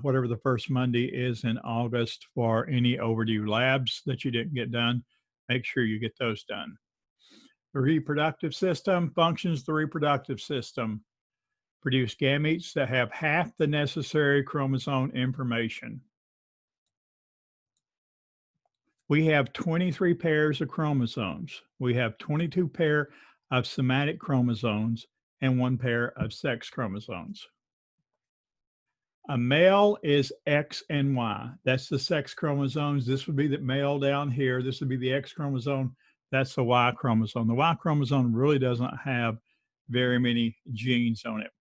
whatever the first Monday is in August for any overdue labs that you didn't get done. Make sure you get those done. The reproductive system functions. The reproductive system produce gametes that have half the necessary chromosome information. We have 23 pairs of chromosomes. We have 22 pair of somatic chromosomes and 1 pair of sex chromosomes. A male is X and Y. That's the sex chromosomes. This would be the male down here. This would be the X chromosome. That's the Y chromosome. The Y chromosome really doesn't have very many genes on it.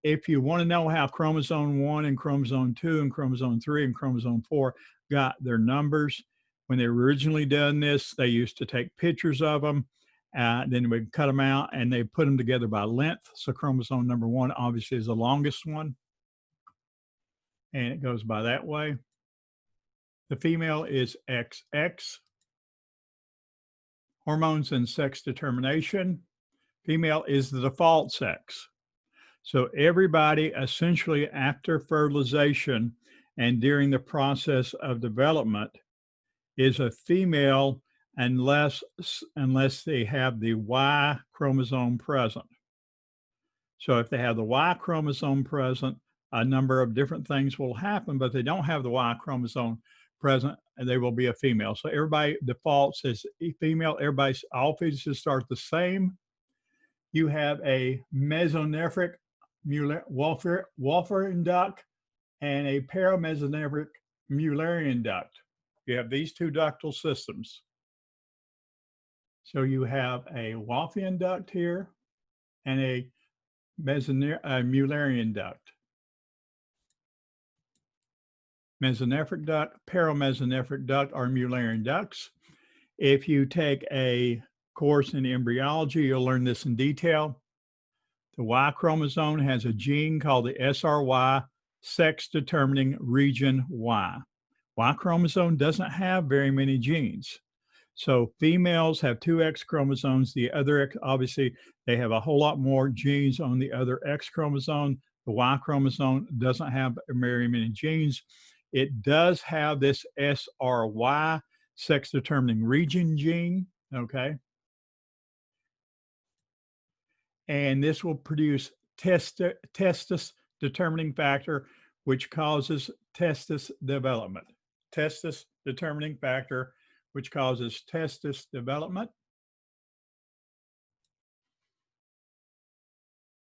If you want to know how chromosome 1 and chromosome 2 and chromosome 3 and chromosome 4 got their numbers, when they originally done this, they used to take pictures of them, then we'd cut them out and they put them together by length. So chromosome number 1 obviously is the longest one, and it goes by that way. The female is XX. Hormones and sex determination. Female is the default sex. So everybody essentially after fertilization and during the process of development is a female unless they have the Y chromosome present. So if they have the Y chromosome present, a number of different things will happen, but they don't have the Y chromosome present, and they will be a female. So everybody defaults as female. All fetuses start the same. You have a mesonephric Wolferian duct and a paramesonephric Mullerian duct. You have these two ductal systems. So you have a Wolferian duct here and a Mullerian duct. Mesonephric duct, paramesonephric duct are Mullerian ducts. If you take a course in embryology, you'll learn this in detail. The Y chromosome has a gene called the SRY, sex determining region Y. Y chromosome doesn't have very many genes. So females have 2 X chromosomes. The other X, obviously, they have a whole lot more genes on the other X chromosome. The Y chromosome doesn't have very many genes. It does have this SRY, sex determining region gene, okay? And this will produce testis determining factor, which causes testis development. Testis determining factor, which causes testis development.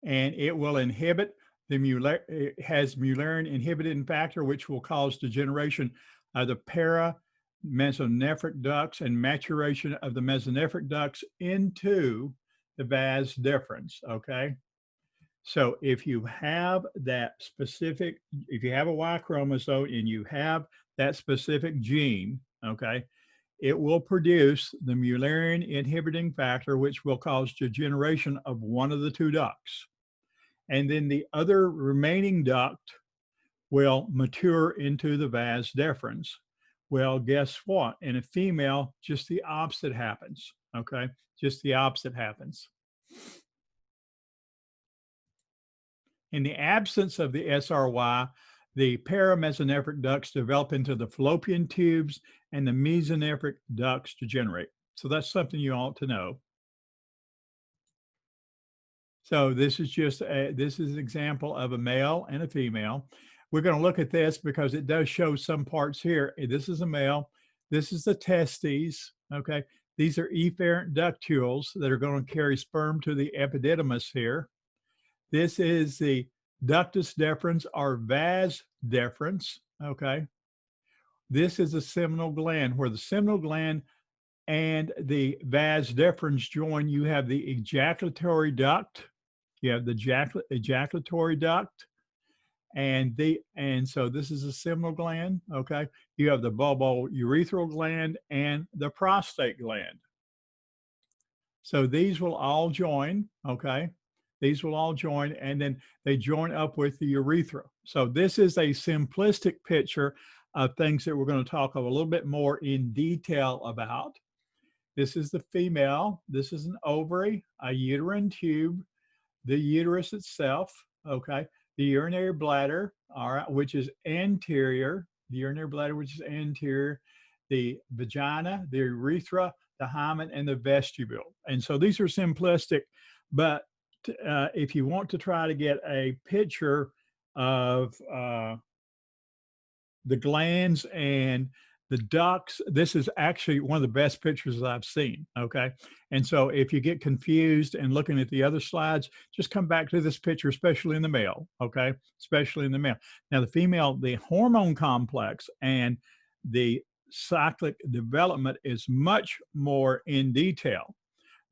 And it will inhibit it has Mullerian inhibiting factor, which will cause degeneration of the paramesonephric ducts and maturation of the mesonephric ducts into the vas deferens, okay? So if you have that specific, if you have a Y chromosome and you have that specific gene, okay, it will produce the Mullerian inhibiting factor, which will cause degeneration of one of the 2 ducts. And then the other remaining duct will mature into the vas deferens. Well, guess what? In a female, just the opposite happens, okay? Just the opposite happens. In the absence of the SRY, the paramesonephric ducts develop into the fallopian tubes and the mesonephric ducts degenerate. So that's something you ought to know. So this is just this is an example of a male and a female. We're going to look at this because it does show some parts here. This is a male. This is the testes, okay? These are efferent ductules that are going to carry sperm to the epididymis here. This is the ductus deferens or vas deferens, okay? This is the seminal gland. Where the seminal gland and the vas deferens join, you have the ejaculatory duct. You have the ejaculatory duct, and so this is the seminal gland, okay? You have the bulbourethral gland and the prostate gland. So these will all join, okay? These will all join, and then they join up with the urethra. So this is a simplistic picture of things that we're going to talk a little bit more in detail about. This is the female. This is an ovary, a uterine tube, the uterus itself, okay? the urinary bladder, all right, which is anterior, the urinary bladder, which is anterior, the vagina, the urethra, the hymen, and the vestibule. And so these are simplistic, but if you want to try to get a picture of the glands and the ducts, this is actually one of the best pictures that I've seen. Okay. And so if you get confused and looking at the other slides, just come back to this picture, especially in the male. Okay. Especially in the male. Now, the female, the hormone complex and the cyclic development is much more in detail,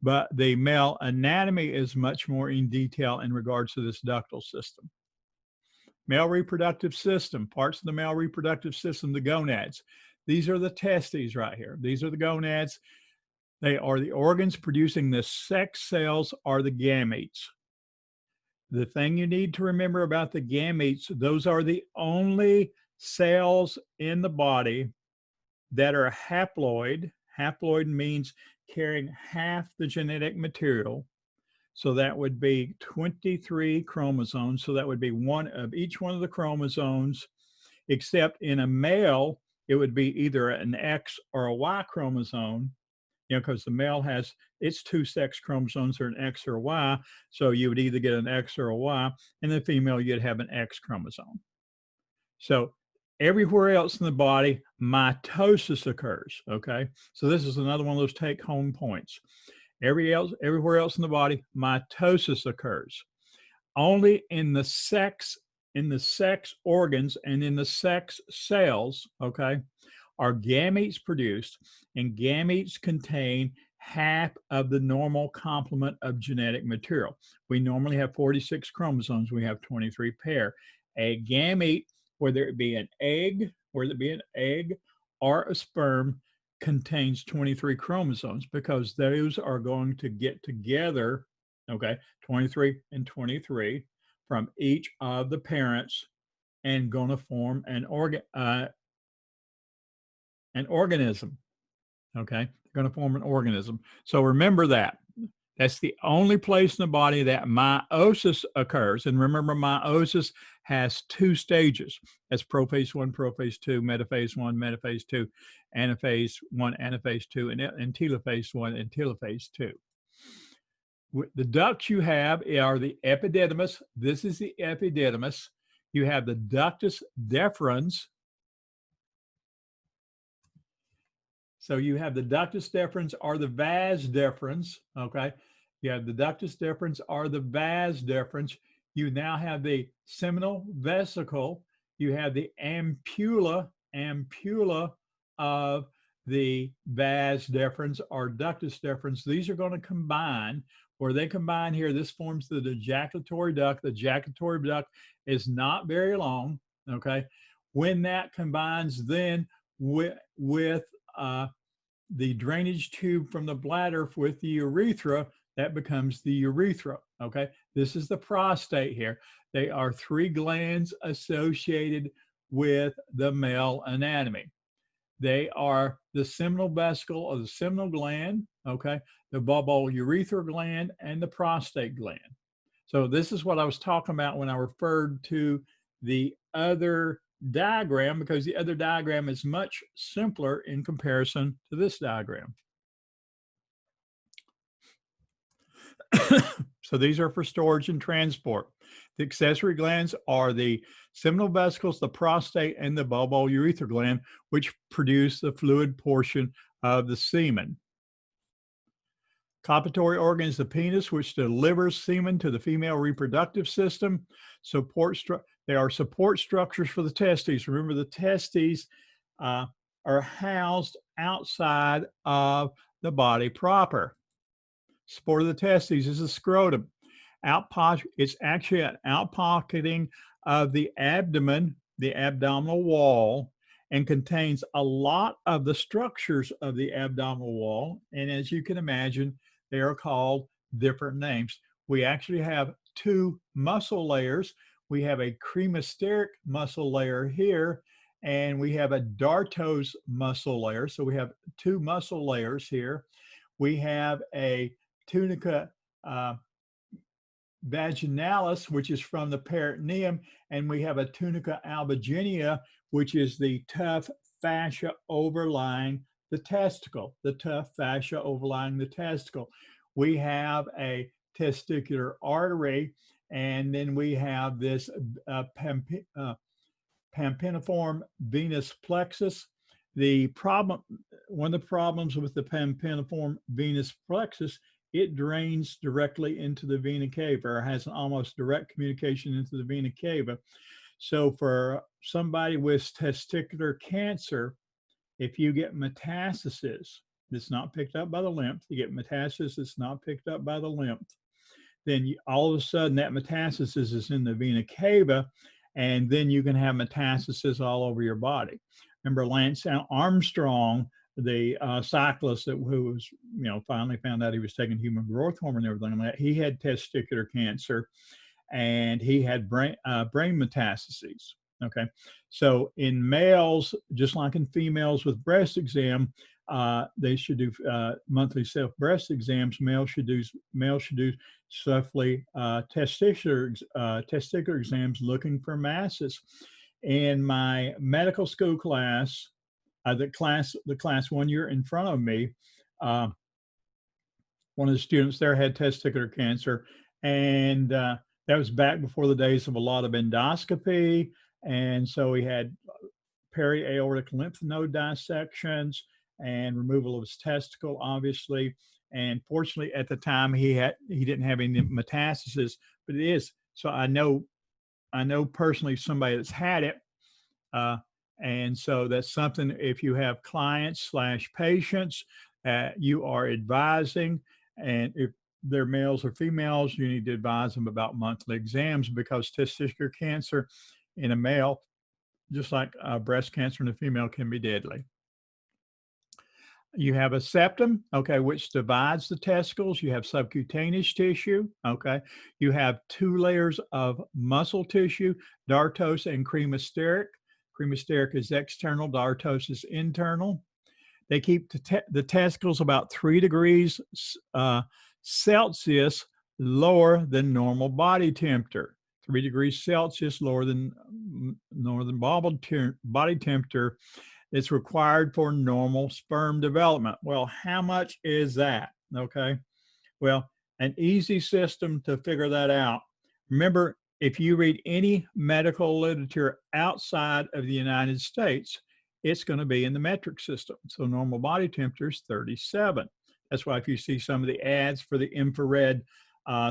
but the male anatomy is much more in detail in regards to this ductal system. Male reproductive system, parts of the male reproductive system, the gonads. These are the testes right here. These are the gonads. They are the organs producing the sex cells or the gametes. The thing you need to remember about the gametes, those are the only cells in the body that are haploid. Haploid means carrying half the genetic material. So that would be 23 chromosomes. So that would be one of each one of the chromosomes, except in a male, it would be either an X or a Y chromosome, because the male has its two sex chromosomes are an X or a Y. So you would either get an X or a Y, and the female, you'd have an X chromosome. So everywhere else in the body, mitosis occurs. Okay. So this is another one of those take home points. Everywhere else in the body, mitosis occurs. Only in the sex organs and in the sex cells, okay, are gametes produced, and gametes contain half of the normal complement of genetic material. We normally have 46 chromosomes. We have 23 pair. A gamete, whether it be an egg or a sperm, contains 23 chromosomes because those are going to get together, okay, 23 and 23 from each of the parents and going to form an organism, okay? They're going to form an organism. So remember that. That's the only place in the body that meiosis occurs. And remember, meiosis has two stages. That's prophase 1, prophase 2, metaphase 1, metaphase 2, anaphase 1, anaphase 2, and telophase 1 and telophase 2. The ducts you have are the epididymis. This is the epididymis. You have the ductus deferens. So you have the ductus deferens or the vas deferens, okay? You have the ductus deferens or the vas deferens. You now have the seminal vesicle. You have the ampulla of the vas deferens or ductus deferens. These are going to combine. Where they combine here, this forms the ejaculatory duct. The ejaculatory duct is not very long, okay? When that combines then with the drainage tube from the bladder with the urethra, that becomes the urethra, okay? This is the prostate here. They are three glands associated with the male anatomy. They are the seminal vesicle or the seminal gland, okay, the bulbourethral gland, and the prostate gland. So this is what I was talking about when I referred to the other diagram, because the other diagram is much simpler in comparison to this diagram. So these are for storage and transport. The accessory glands are the seminal vesicles, the prostate, and the bulbourethral gland, which produce the fluid portion of the semen. Copulatory organ is the penis, which delivers semen to the female reproductive system. They are support structures for the testes. Remember, the testes are housed outside of the body proper. Support of the testes is the scrotum. It's actually an outpocketing of the abdomen, the abdominal wall, and contains a lot of the structures of the abdominal wall. And as you can imagine, they are called different names. We actually have two muscle layers. We have a cremasteric muscle layer here, and we have a dartos muscle layer. So we have two muscle layers here. We have a tunica vaginalis, which is from the peritoneum, and we have a tunica albuginea, which is the tough fascia overlying the testicle, the tough fascia overlying the testicle. We have a testicular artery, and then we have this pampiniform venous plexus. The problem, one of the problems with the pampiniform venous plexus, it drains directly into the vena cava, or has an almost direct communication into the vena cava. So for somebody with testicular cancer, if you get metastasis that's not picked up by the lymph, you get metastasis that's not picked up by the lymph, then all of a sudden that metastasis is in the vena cava, and then you can have metastasis all over your body. Remember Lance Armstrong, the cyclist who was, finally found out he was taking human growth hormone and everything like that. He had testicular cancer, and he had brain metastases. Okay, so in males, just like in females with breast exam, they should do monthly self breast exams. Males should do monthly testicular exams looking for masses. In my medical school class, the class 1 year in front of me, one of the students there had testicular cancer, and that was back before the days of a lot of endoscopy, and so he had peri-aortic lymph node dissections and removal of his testicle, obviously. And fortunately, at the time, he didn't have any metastasis, but it is. So I know personally somebody that's had it, and so that's something. If you have clients / patients, you are advising, and if they're males or females, you need to advise them about monthly exams, because testicular cancer in a male, just like breast cancer in a female, can be deadly. You have a septum, okay, which divides the testicles. You have subcutaneous tissue, okay. You have 2 layers of muscle tissue, dartos and cremasteric. Cremasteric is external, dartos is internal. They keep the testicles about 3 degrees Celsius lower than normal body temperature. 3 degrees Celsius lower than body temperature. It's required for normal sperm development. Well, how much is that? Okay. Well, an easy system to figure that out. Remember, if you read any medical literature outside of the United States, it's going to be in the metric system. So normal body temperature is 37. That's why if you see some of the ads for the infrared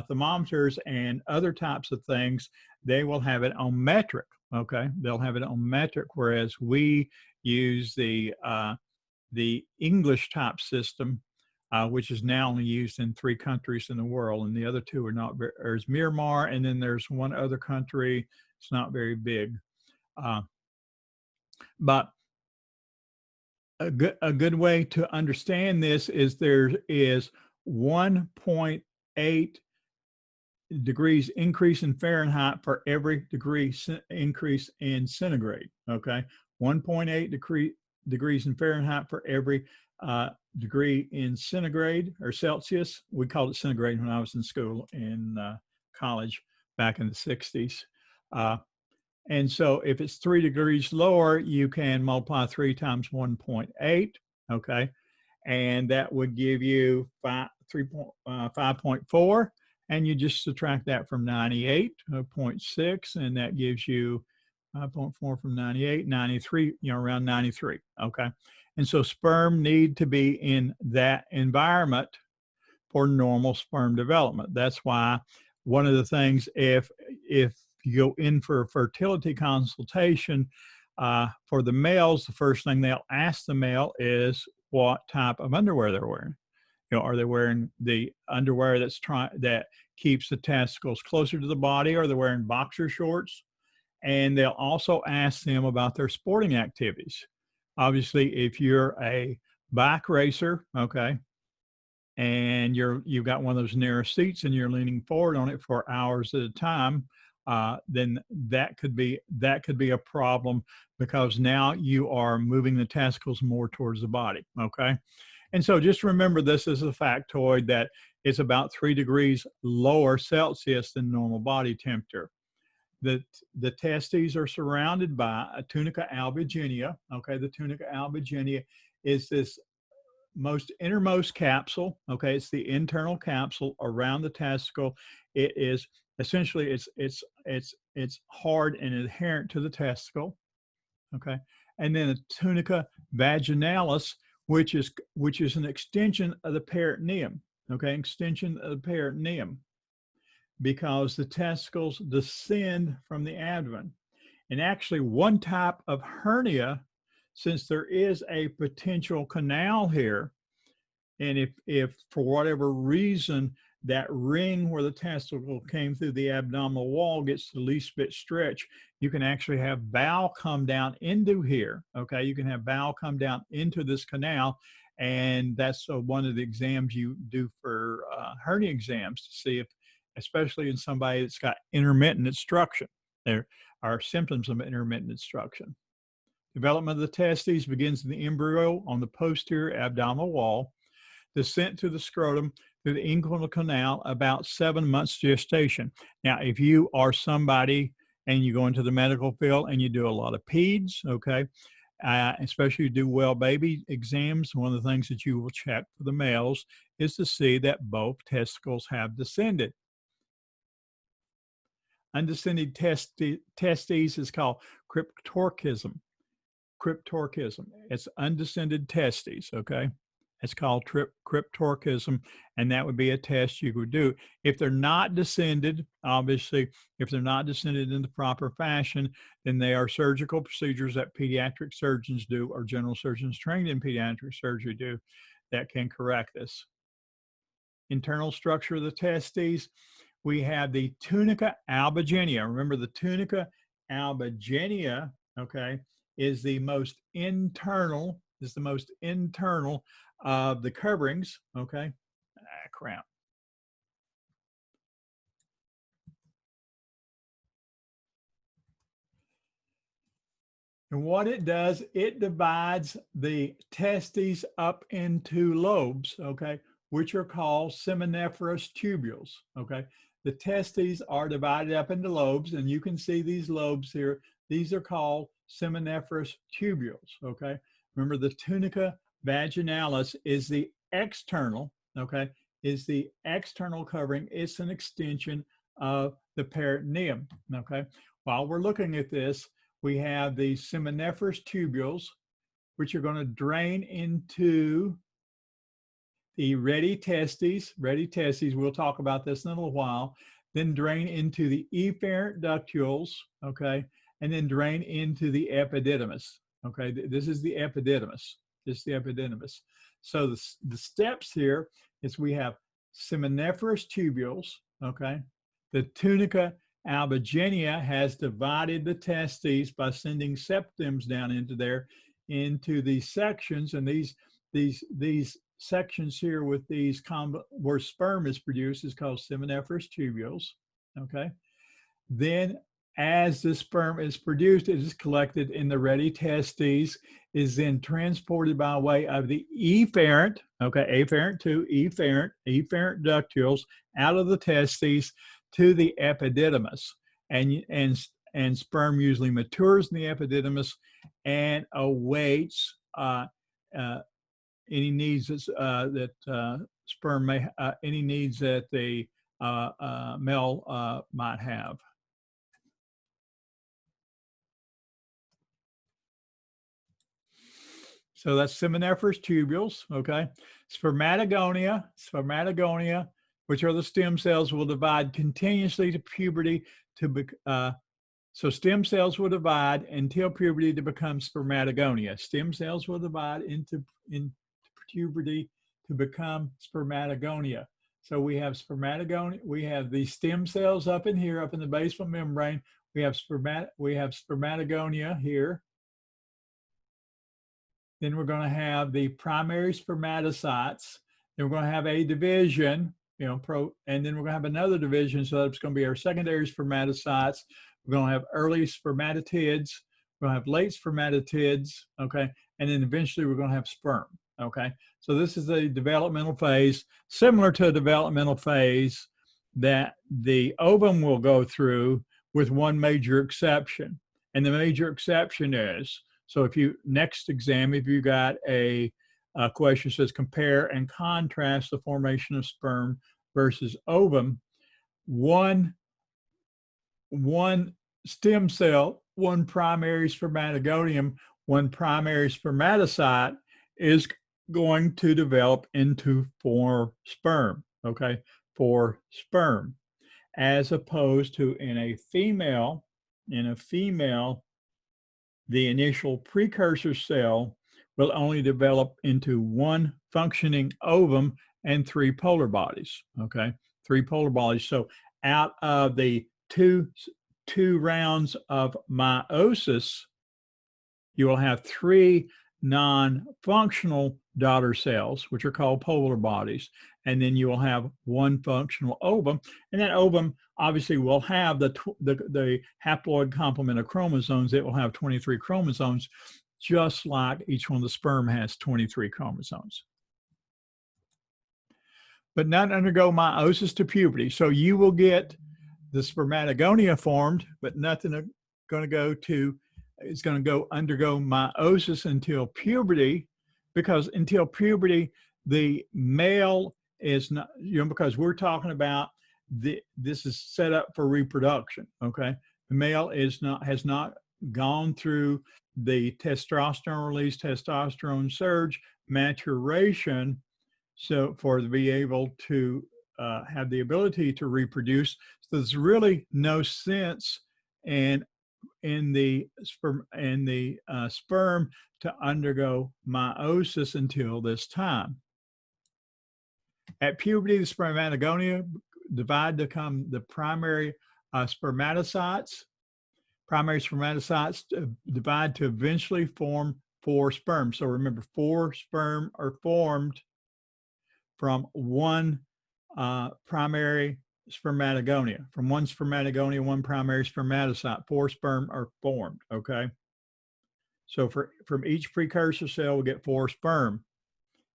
thermometers and other types of things, they will have it on metric. Okay, they'll have it on metric, whereas we use the English type system, which is now only used in 3 countries in the world, and the other 2 are not. There's Myanmar, and then there's one other country. It's not very big, but a good way to understand this is there is 1.8 degrees increase in Fahrenheit for every degree increase in centigrade. Okay, 1.8 degrees in Fahrenheit for every degree in centigrade or Celsius. We called it centigrade when I was in school in college back in the 60s. And so if it's 3 degrees lower, you can multiply 3 times 1.8. Okay, and that would give you 5.4. And you just subtract that from 98.6, and that gives you 5.4 from 98, 93, around 93, okay? And so sperm need to be in that environment for normal sperm development. That's why one of the things, if you go in for a fertility consultation, for the males, the first thing they'll ask the male is what type of underwear they're wearing. Are they wearing the underwear that keeps the testicles closer to the body, or are they wearing boxer shorts? And they'll also ask them about their sporting activities. Obviously, if you're a bike racer, okay, and you've got one of those narrow seats and you're leaning forward on it for hours at a time, then that could be a problem, because now you are moving the testicles more towards the body, okay? And so just remember this as a factoid, that It's about 3 degrees lower Celsius than normal body temperature. The testes are surrounded by a tunica albuginea. Okay, the tunica albuginea is this innermost capsule. Okay, it's the internal capsule around the testicle. It is essentially it's hard and adherent to the testicle. Okay, and then a tunica vaginalis, which is an extension of the peritoneum. Okay, extension of the peritoneum, because the testicles descend from the abdomen. And actually, one type of hernia, since there is a potential canal here, and if for whatever reason that ring where the testicle came through the abdominal wall gets the least bit stretched, you can actually have bowel come down into here. Okay, you can have bowel come down into this canal, and that's one of the exams you do for hernia exams to see if, especially in somebody that's got intermittent obstruction, there are symptoms of intermittent obstruction. Development of the testes begins in the embryo on the posterior abdominal wall. Descent to the scrotum through the inguinal canal, about 7 months gestation. Now, if you are somebody and you go into the medical field and you do a lot of peds, okay, especially you do well baby exams, one of the things that you will check for the males is to see that both testicles have descended. Undescended testes is called cryptorchism. Cryptorchism. It's undescended testes, okay? It's called cryptorchism, and that would be a test you would do. If they're not descended, obviously, if they're not descended in the proper fashion, then they are surgical procedures that pediatric surgeons do, or general surgeons trained in pediatric surgery do, that can correct this. Internal structure of the testes, we have the tunica albuginea. Remember, the tunica albuginea, okay, is the most internal of the coverings, okay? Crap. And what it does, it divides the testes up into lobes, okay, which are called seminiferous tubules, okay? The testes are divided up into lobes, and you can see these lobes here. These are called seminiferous tubules, okay? Remember, the tunica vaginalis is the external, okay, is the external covering. It's an extension of the peritoneum, okay? While we're looking at this, we have the seminiferous tubules, which are going to drain into the ready testes. Ready testes, we'll talk about this in a little while, then drain into the efferent ductules, okay, and then drain into the epididymis. Okay, this is the epididymis. This is the epididymis. So the steps here is we have seminiferous tubules, okay. The tunica albuginea has divided the testes by sending septums down into there, into these sections, and these sections here with these where sperm is produced is called seminiferous tubules, okay. Then as the sperm is produced, it is collected in the ready testes, is then transported by way of the efferent, okay, afferent to efferent ductules out of the testes to the epididymis. And sperm usually matures in the epididymis and awaits any needs that sperm may, any needs that the male might have. So that's seminiferous tubules, okay? Spermatogonia, which are the stem cells, will divide continuously to puberty so stem cells will divide until puberty to become spermatogonia. Stem cells will divide into puberty to become spermatogonia. So we have spermatogonia, we have these stem cells up in here, up in the basement membrane. We have spermatogonia here. Then we're going to have the primary spermatocytes. Then we're going to have a division, and then we're going to have another division. So that's going to be our secondary spermatocytes. We're going to have early spermatotids. We're going to have late spermatotids, okay? And then eventually we're going to have sperm, Okay, so this is a developmental phase, similar to a developmental phase that the ovum will go through, with one major exception. And the major exception is, so if you, next exam, if you got a question says compare and contrast the formation of sperm versus ovum, one stem cell, one primary spermatogonium, one primary spermatocyte is going to develop into 4 sperm, okay, 4 sperm, as opposed to in a female, the initial precursor cell will only develop into 1 functioning ovum and 3 polar bodies, okay, 3 polar bodies. So out of the two rounds of meiosis, you will have 3 non-functional daughter cells, which are called polar bodies. And then you will have 1 functional ovum. And that ovum obviously will have the haploid complement of chromosomes. It will have 23 chromosomes, just like each one of the sperm has 23 chromosomes. But not undergo meiosis to puberty. So you will get the spermatogonia formed, but nothing going to go to, it's going to go undergo meiosis until puberty, because until puberty, the male is not, because we're talking about this is set up for reproduction, okay? The male has not gone through the testosterone release, testosterone surge, maturation, so for to be able to have the ability to reproduce. So there's really no sense in the sperm to undergo meiosis until this time. At puberty, the spermatogonia divide to become the primary spermatocytes. Primary spermatocytes divide to eventually form 4 sperm. So remember, 4 sperm are formed from 1 primary spermatogonia. From 1 spermatogonia, 1 primary spermatocyte, 4 sperm are formed, okay? So from each precursor cell, we get 4 sperm.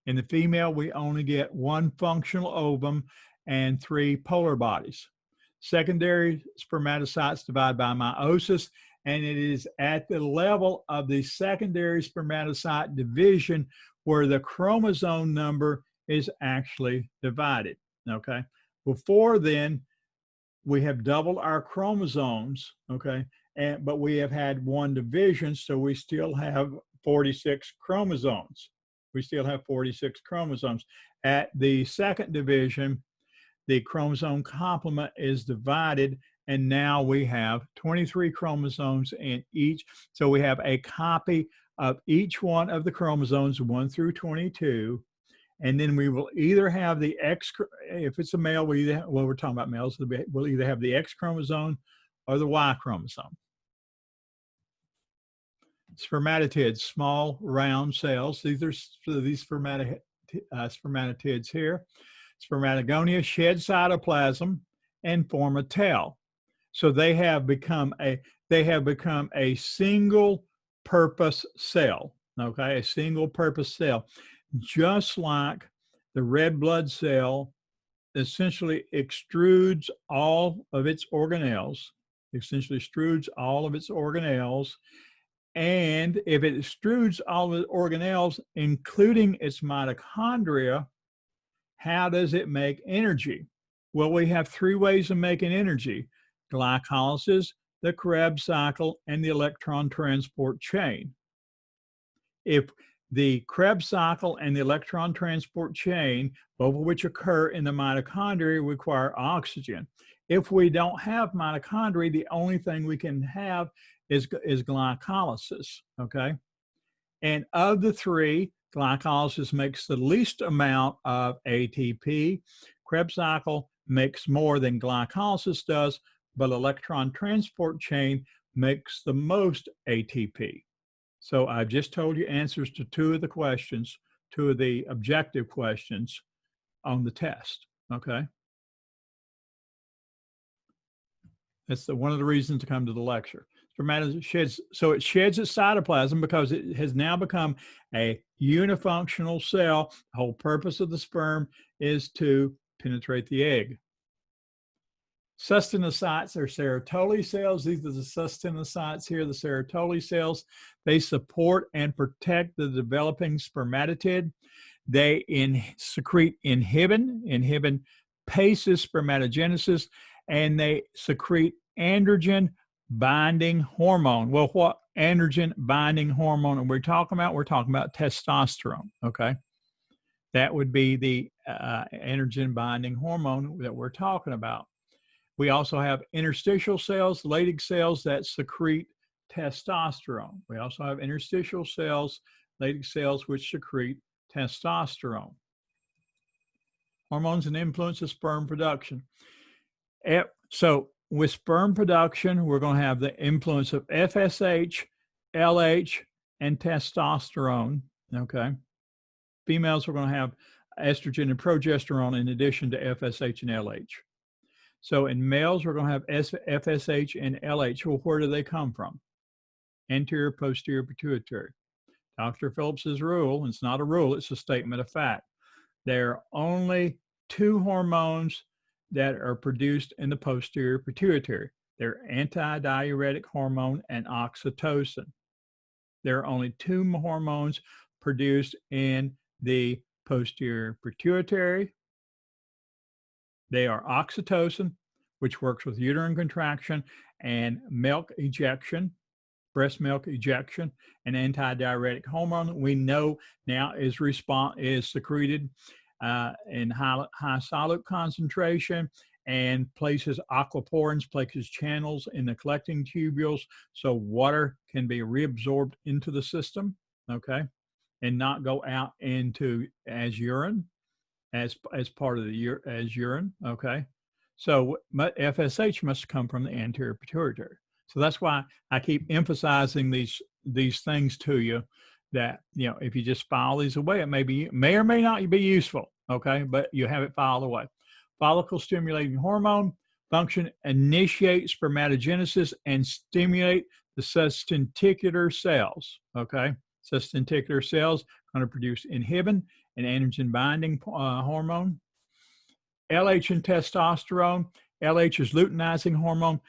In the female, we only get 1 functional ovum and 3 polar bodies. Secondary spermatocytes divide by meiosis, and it is at the level of the secondary spermatocyte division where the chromosome number is actually divided, okay? Before then, we have doubled our chromosomes, okay? But we have had 1 division, so we still have 46 chromosomes. We still have 46 chromosomes. At the second division, the chromosome complement is divided, and now we have 23 chromosomes in each. So we have a copy of each one of the chromosomes, 1 through 22. And then we will either have the X, if it's a male, we're talking about males, we'll either have the X chromosome or the Y chromosome. Spermatotids, small round cells. These are these spermatotids here. Spermatogonia shed cytoplasm and form a tail. So they have become a single purpose cell, okay? A single purpose cell. Just like the red blood cell essentially extrudes all of its organelles, and if it extrudes all of the organelles, including its mitochondria, how does it make energy? Well, we have 3 ways of making energy: glycolysis, the Krebs cycle, and the electron transport chain. If the Krebs cycle and the electron transport chain, both of which occur in the mitochondria, require oxygen. If we don't have mitochondria, the only thing we can have is glycolysis, okay? And of the 3, glycolysis makes the least amount of ATP. Krebs cycle makes more than glycolysis does, but electron transport chain makes the most ATP. So I've just told you answers to 2 of the questions, 2 of the objective questions on the test, okay? That's one of the reasons to come to the lecture. So it sheds its cytoplasm because it has now become a unifunctional cell. The whole purpose of the sperm is to penetrate the egg. Sustenocytes are Sertoli cells. These are the sustenocytes here, the Sertoli cells. They support and protect the developing spermatid. They secrete inhibin. Inhibin paces spermatogenesis, and they secrete androgen binding hormone. Well, what androgen binding hormone are we talking about? We're talking about testosterone, okay? That would be the androgen binding hormone that we're talking about. We also have interstitial cells, Leydig cells that secrete testosterone. We also have interstitial cells, Leydig cells, which secrete testosterone. Hormones and influence of sperm production. So with sperm production, we're going to have the influence of FSH, LH, and testosterone, okay? Females are going to have estrogen and progesterone in addition to FSH and LH. So in males, we're going to have FSH and LH. Well, where do they come from? Anterior, posterior, pituitary. Dr. Phillips's rule, and it's not a rule, it's a statement of fact. There are only two hormones that are produced in the posterior pituitary. They're antidiuretic hormone and oxytocin. There are only two hormones produced in the posterior pituitary. They are oxytocin, which works with uterine contraction, and milk ejection, breast milk ejection, and antidiuretic hormone we know now is secreted in high solute concentration and places aquaporins, places channels in the collecting tubules, so water can be reabsorbed into the system, okay, and not go out into as urine, as part of the urine, okay. So FSH must come from the anterior pituitary. So that's why I keep emphasizing these things to you, that, you know, if you just file these away, it may or may not be useful, okay, but you have it filed away. Follicle stimulating hormone function: initiate spermatogenesis and stimulate the sustenticular cells, okay. Sustenticular cells are going to produce inhibin and androgen binding hormone. LH and testosterone. LH is luteinizing hormone,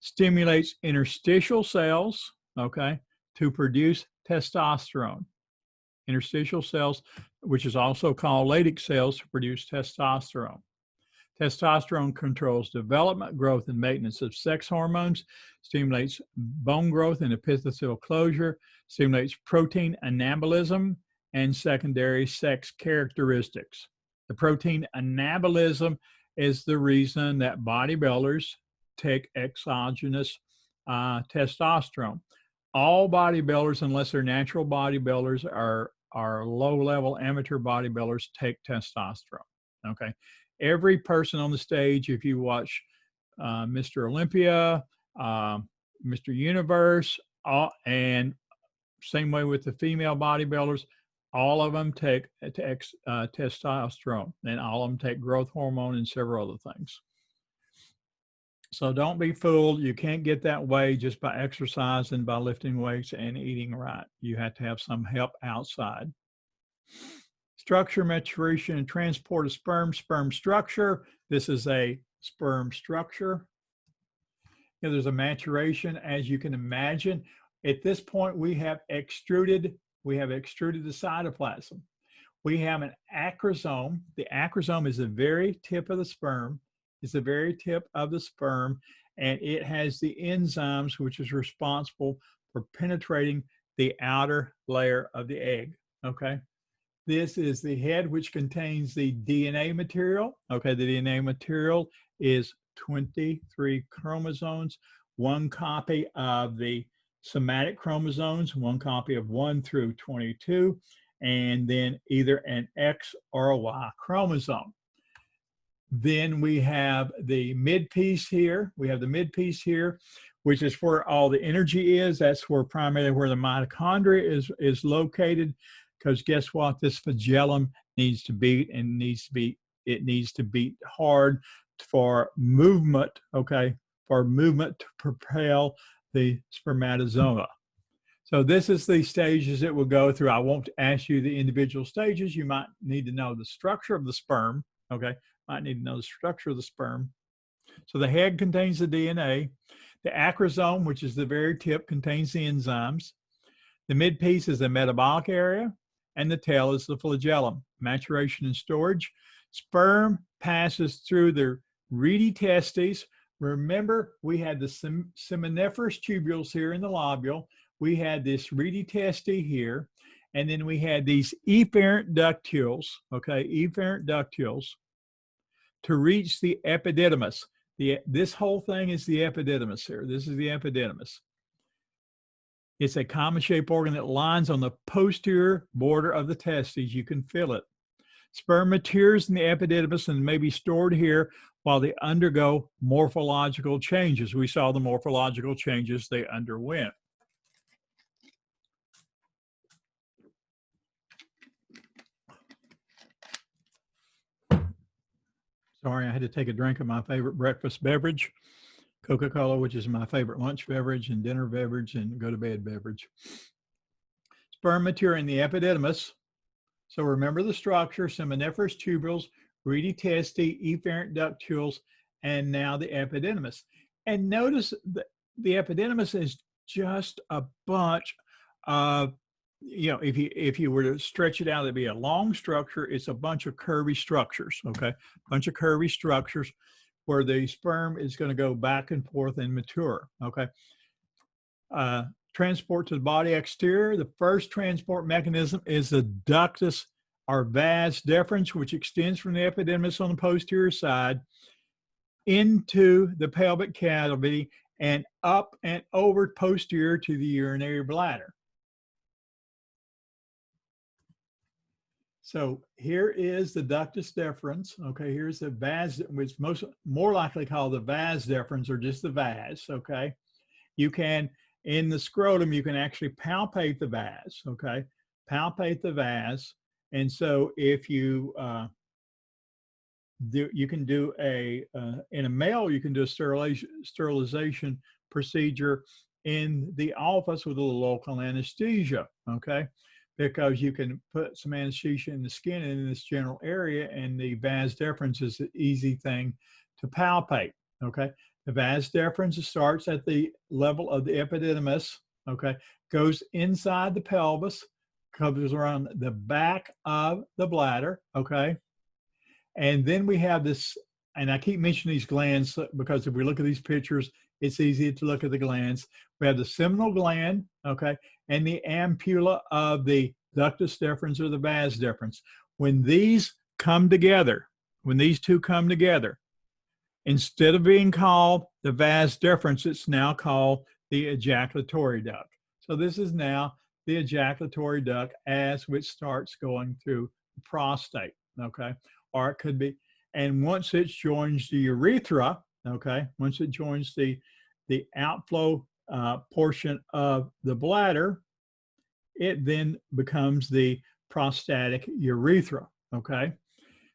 stimulates interstitial cells, okay, to produce testosterone. Interstitial cells, which is also called Leydig cells, to produce testosterone. Testosterone controls development, growth, and maintenance of sex hormones, stimulates bone growth and epiphyseal closure, stimulates protein anabolism, and secondary sex characteristics. The protein anabolism is the reason that bodybuilders take exogenous testosterone. All bodybuilders, unless they're natural bodybuilders, are low-level amateur bodybuilders, take testosterone, okay? Every person on the stage, if you watch Mr. Olympia, Mr. Universe, and same way with the female bodybuilders, all of them take testosterone, and all of them take growth hormone and several other things. So don't be fooled. You can't get that way just by exercising, by lifting weights and eating right. You have to have some help outside. Structure, maturation, and transport of sperm. Sperm structure. This is a sperm structure. You know, there's a maturation, as you can imagine. At this point, we have extruded the cytoplasm. We have an acrosome. The acrosome is the very tip of the sperm. It's the very tip of the sperm, and it has the enzymes which is responsible for penetrating the outer layer of the egg, okay? This is the head, which contains the DNA material, okay? The DNA material is 23 chromosomes, one copy of the somatic chromosomes, one copy of 1 through 22, and then either an X or a Y chromosome. Then we have the mid-piece here. We have the mid-piece here, which is where all the energy is. That's where primarily where the mitochondria is located, because guess what? This flagellum needs to beat, and it needs to beat hard for movement, okay, for movement to propel the spermatozoa. So this is the stages it will go through. I won't ask you the individual stages. You might need to know the structure of the sperm. Okay, might need to know the structure of the sperm. So the head contains the DNA. The acrosome, which is the very tip, contains the enzymes. The midpiece is the metabolic area, and the tail is the flagellum. Maturation and storage. Sperm passes through the reedy testes. Remember, we had the seminiferous tubules here in the lobule. We had this reedy testi here, and then we had these efferent ductules, okay, efferent ductules, to reach the epididymis. This whole thing is the epididymis here. This is the epididymis. It's a common-shaped organ that lines on the posterior border of the testes. You can feel it. Sperm matures in the epididymis and may be stored here while they undergo morphological changes. We saw the morphological changes they underwent. Sorry, I had to take a drink of my favorite breakfast beverage, Coca-Cola, which is my favorite lunch beverage and dinner beverage and go to bed beverage. Sperm mature in the epididymis. So remember the structure: seminiferous tubules, reedy testi, efferent ductules, and now the epididymis. And notice that the epididymis is just a bunch of, you know, if you were to stretch it out, it'd be a long structure. It's a bunch of curvy structures, okay? A bunch of curvy structures where the sperm is going to go back and forth and mature, okay? Transport to the body exterior. The first transport mechanism is the ductus or vas deferens, which extends from the epididymis on the posterior side into the pelvic cavity and up and over posterior to the urinary bladder. So here is the ductus deferens. Okay, here's the vas, which more likely called the vas deferens or just the vas. Okay, you can, in the scrotum, you can actually palpate the vas. Okay, palpate the vas, and so if you you can do a in a male, you can do a sterilization procedure in the office with a little local anesthesia. Okay, because you can put some anesthesia in the skin and in this general area, and the vas deferens is an easy thing to palpate, okay? The vas deferens starts at the level of the epididymis, okay? Goes inside the pelvis, covers around the back of the bladder, okay? And then we have this, and I keep mentioning these glands because if we look at these pictures, it's easy to look at the glands. We have the seminal gland, okay, and the ampulla of the ductus deferens or the vas deferens. When these come together, when these two come together, instead of being called the vas deferens, it's now called the ejaculatory duct. So this is now the ejaculatory duct as which starts going through the prostate, okay, or it could be, and once it joins the urethra, okay, once it joins the outflow portion of the bladder, it then becomes the prostatic urethra, okay?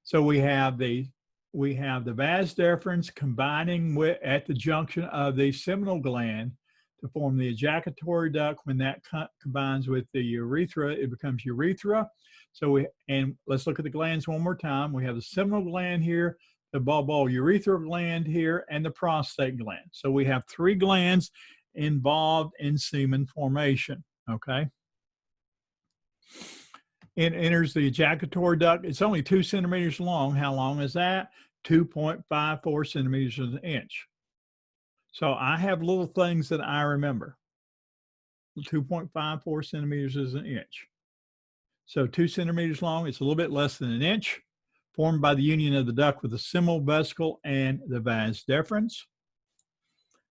So we have the vas deferens combining with at the junction of the seminal gland to form the ejaculatory duct. When that combines with the urethra, it becomes urethra. So let's look at the glands one more time. We have the seminal gland here, the bulbourethral gland here, and the prostate gland. So we have three glands involved in semen formation, okay? It enters the ejaculatory duct. It's only 2 centimeters long. How long is that? 2.54 centimeters an inch. So I have little things that I remember. 2.54 centimeters is an inch. So 2 centimeters long, it's a little bit less than an inch, formed by the union of the duct with the seminal vesicle and the vas deferens.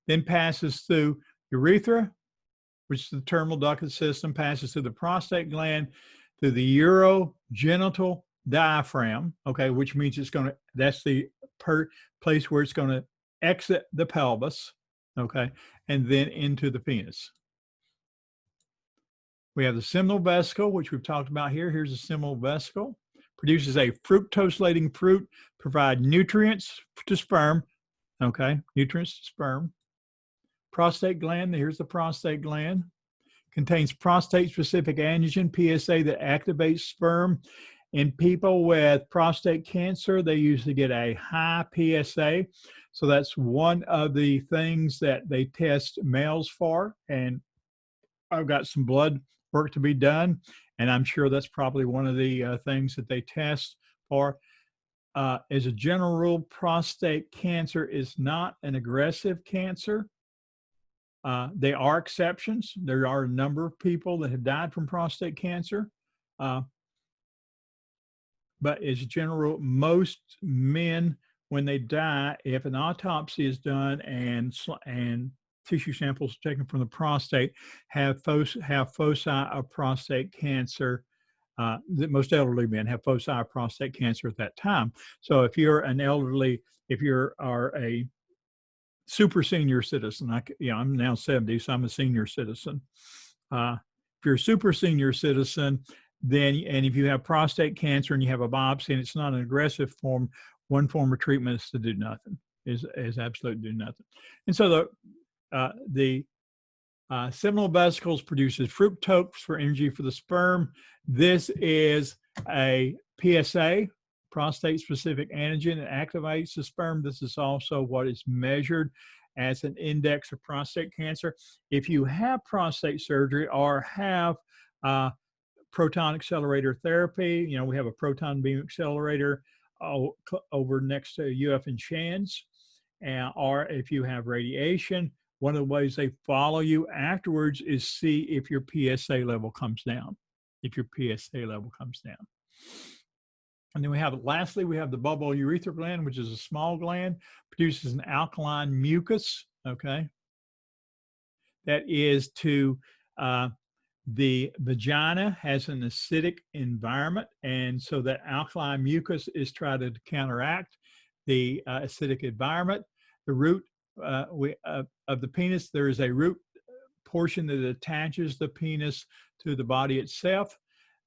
Then passes through urethra, which is the terminal ducted system, passes through the prostate gland, through the urogenital diaphragm, okay, which means it's going to, that's the place where it's going to exit the pelvis, okay, and then into the penis. We have the seminal vesicle, which we've talked about here. Here's the seminal vesicle. Produces a fructose-laden fruit, provide nutrients to sperm, okay, nutrients to sperm. Prostate gland, here's the prostate gland. Contains prostate-specific antigen, PSA, that activates sperm. In people with prostate cancer, they usually get a high PSA. So that's one of the things that they test males for. And I've got some blood work to be done, and I'm sure that's probably one of the things that they test for. As a general rule, prostate cancer is not an aggressive cancer. There are exceptions. There are a number of people that have died from prostate cancer. But as a general rule, most men, when they die, if an autopsy is done and tissue samples taken from the prostate, have foci of prostate cancer. Most elderly men have foci of prostate cancer at that time. So if you're an elderly, if you are a super senior citizen, I'm now 70, so I'm a senior citizen. If you're a super senior citizen, then, and if you have prostate cancer and you have a biopsy and it's not an aggressive form, one form of treatment is to do nothing, is absolutely do nothing. And so the seminal vesicles produces fructose for energy for the sperm. This is a PSA, prostate-specific antigen, that activates the sperm. This is also what is measured as an index of prostate cancer. If you have prostate surgery or have proton accelerator therapy, we have a proton beam accelerator over next to UF and Shands, or if you have radiation, one of the ways they follow you afterwards is see if your PSA level comes down. If your PSA level comes down. And then lastly, we have the bulbourethral gland, which is a small gland, produces an alkaline mucus, okay? That is to, the vagina has an acidic environment, and so that alkaline mucus is trying to counteract the acidic environment. The root of the penis, there is a root portion that attaches the penis to the body itself.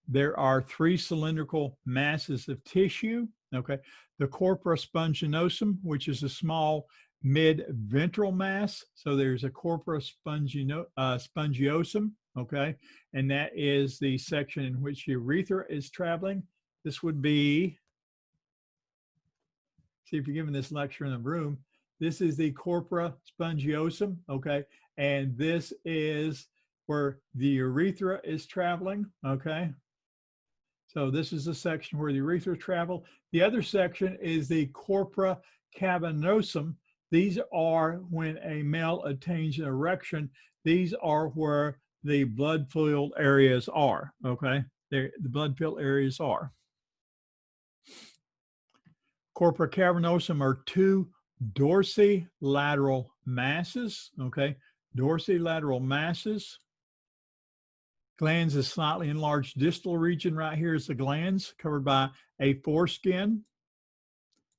There are 3 cylindrical masses of tissue, okay? The corpora spongiosum, which is a small mid-ventral mass. So there's a corpora spongiosum, okay? And that is the section in which the urethra is traveling. This would be, see if you're giving this lecture in a room, this is the corpora spongiosum, okay? And this is where the urethra is traveling, okay? So this is the section where the urethra travel. The other section is the corpora cavernosum. These are when a male attains an erection. These are where the blood-filled areas are, okay? The blood-filled areas are. Corpora cavernosum are 2 dorsolateral masses, okay? Dorsolateral masses. Glans is slightly enlarged distal region. Right here is the glans, covered by a foreskin.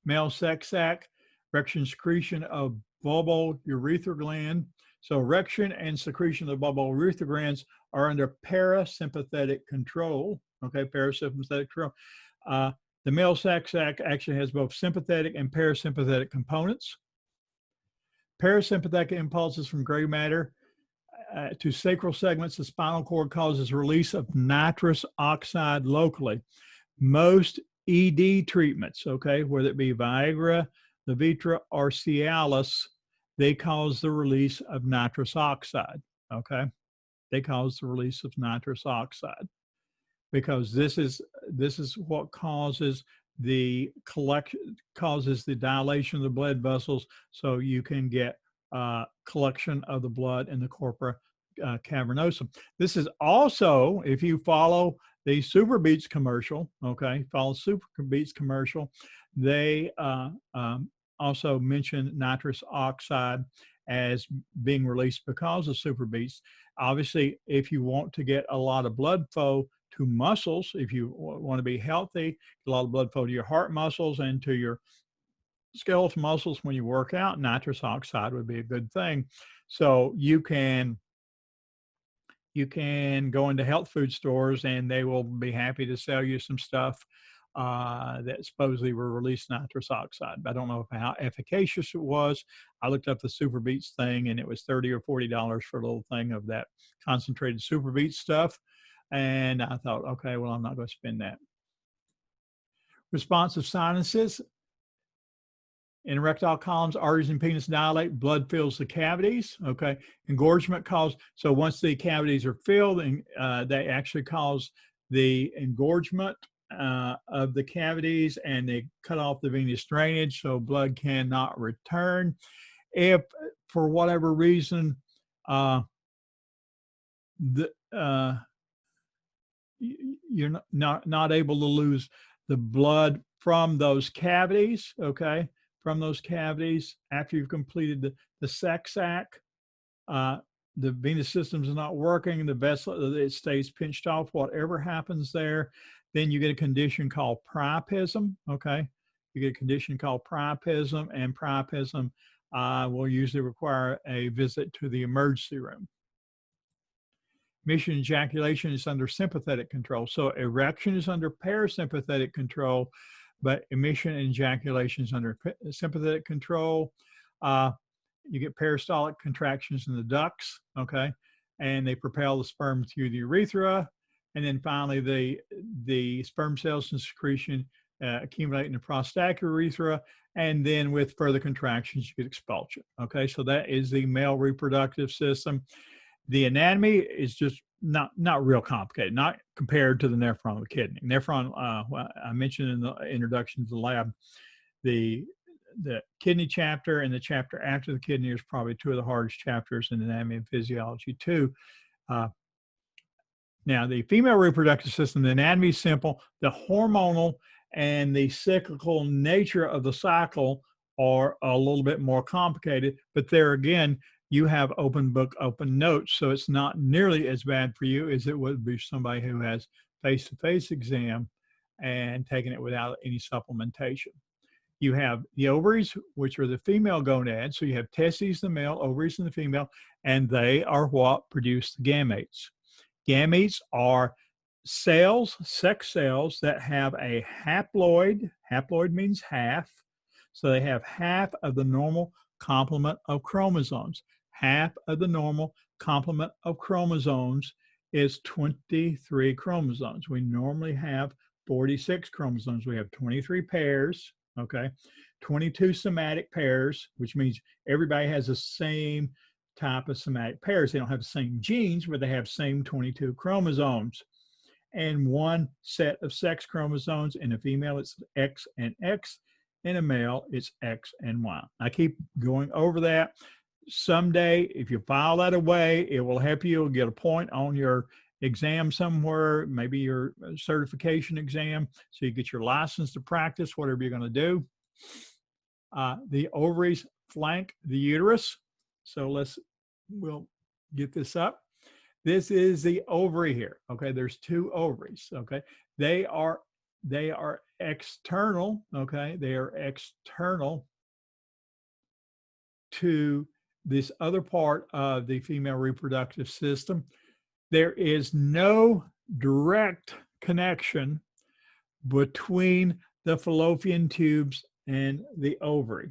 Male sex sac, erection secretion of bulbourethral gland. So erection and secretion of the bulbourethral glands are under parasympathetic control. Okay, parasympathetic control. The male sex sac actually has both sympathetic and parasympathetic components. Parasympathetic impulses from gray matter to sacral segments of spinal cord causes release of nitrous oxide locally. Most ED treatments, okay, whether it be Viagra, Levitra, or Cialis, they cause the release of nitrous oxide, okay? They cause the release of nitrous oxide because this is what causes the dilation of the blood vessels, so you can get collection of the blood in the corpora cavernosum. This is also, if you follow the Super Beats commercial, okay, follow Super Beats commercial, they also mention nitrous oxide as being released because of Super Beats. Obviously, if you want to get a lot of blood flow to muscles, if you want to be healthy, a lot of blood flow to your heart muscles and to your skeletal muscles when you work out, nitrous oxide would be a good thing. So you can go into health food stores and they will be happy to sell you some stuff that supposedly were released nitrous oxide. I don't know how efficacious it was. I looked up the Super Beats thing, and it was $30 or $40 for a little thing of that concentrated Super Beats stuff. And I thought, okay, well, I'm not going to spend that. Responsive sinuses. In erectile columns, arteries and penis dilate, blood fills the cavities. Okay, engorgement causes, so once the cavities are filled, and they actually cause the engorgement of the cavities, and they cut off the venous drainage, so blood cannot return. If for whatever reason you're not able to lose the blood from those cavities, okay, from those cavities after you've completed the sex act, the venous system is not working, the vessel, it stays pinched off, whatever happens there, then you get a condition called priapism, okay? You get a condition called priapism, and priapism will usually require a visit to the emergency room. Emission ejaculation is under sympathetic control. So erection is under parasympathetic control, but emission and ejaculation is under sympathetic control. You get peristaltic contractions in the ducts, okay? And they propel the sperm through the urethra. And then finally, the sperm cells and secretion accumulate in the prostatic urethra. And then with further contractions, you get expulsion, okay? So that is the male reproductive system. The anatomy is just not real complicated, not compared to the nephron of the kidney. Nephron, well, I mentioned in the introduction to the lab, the kidney chapter and the chapter after the kidney is probably two of the hardest chapters in anatomy and physiology too. Now, the female reproductive system, the anatomy is simple. The hormonal and the cyclical nature of the cycle are a little bit more complicated, but there again, you have open book, open notes, so it's not nearly as bad for you as it would be somebody who has face-to-face exam and taking it without any supplementation. You have the ovaries, which are the female gonads. So you have testes, the male, ovaries in the female, and they are what produce the gametes. Gametes are cells, sex cells that have a haploid. Haploid means half. So they have half of the normal complement of chromosomes. Half of the normal complement of chromosomes is 23 chromosomes. We normally have 46 chromosomes. We have 23 pairs, okay? 22 somatic pairs, which means everybody has the same type of somatic pairs. They don't have the same genes, but they have same 22 chromosomes. And one set of sex chromosomes. In a female, it's X and X. In a male, it's X and Y. I keep going over that. Someday, if you file that away, it will help you. You'll get a point on your exam somewhere, maybe your certification exam, so you get your license to practice, whatever you're going to do. The ovaries flank the uterus. So we'll get this up. This is the ovary here, okay? There's two ovaries, okay? They are external, okay? They are external to this other part of the female reproductive system. There is no direct connection between the fallopian tubes and the ovary.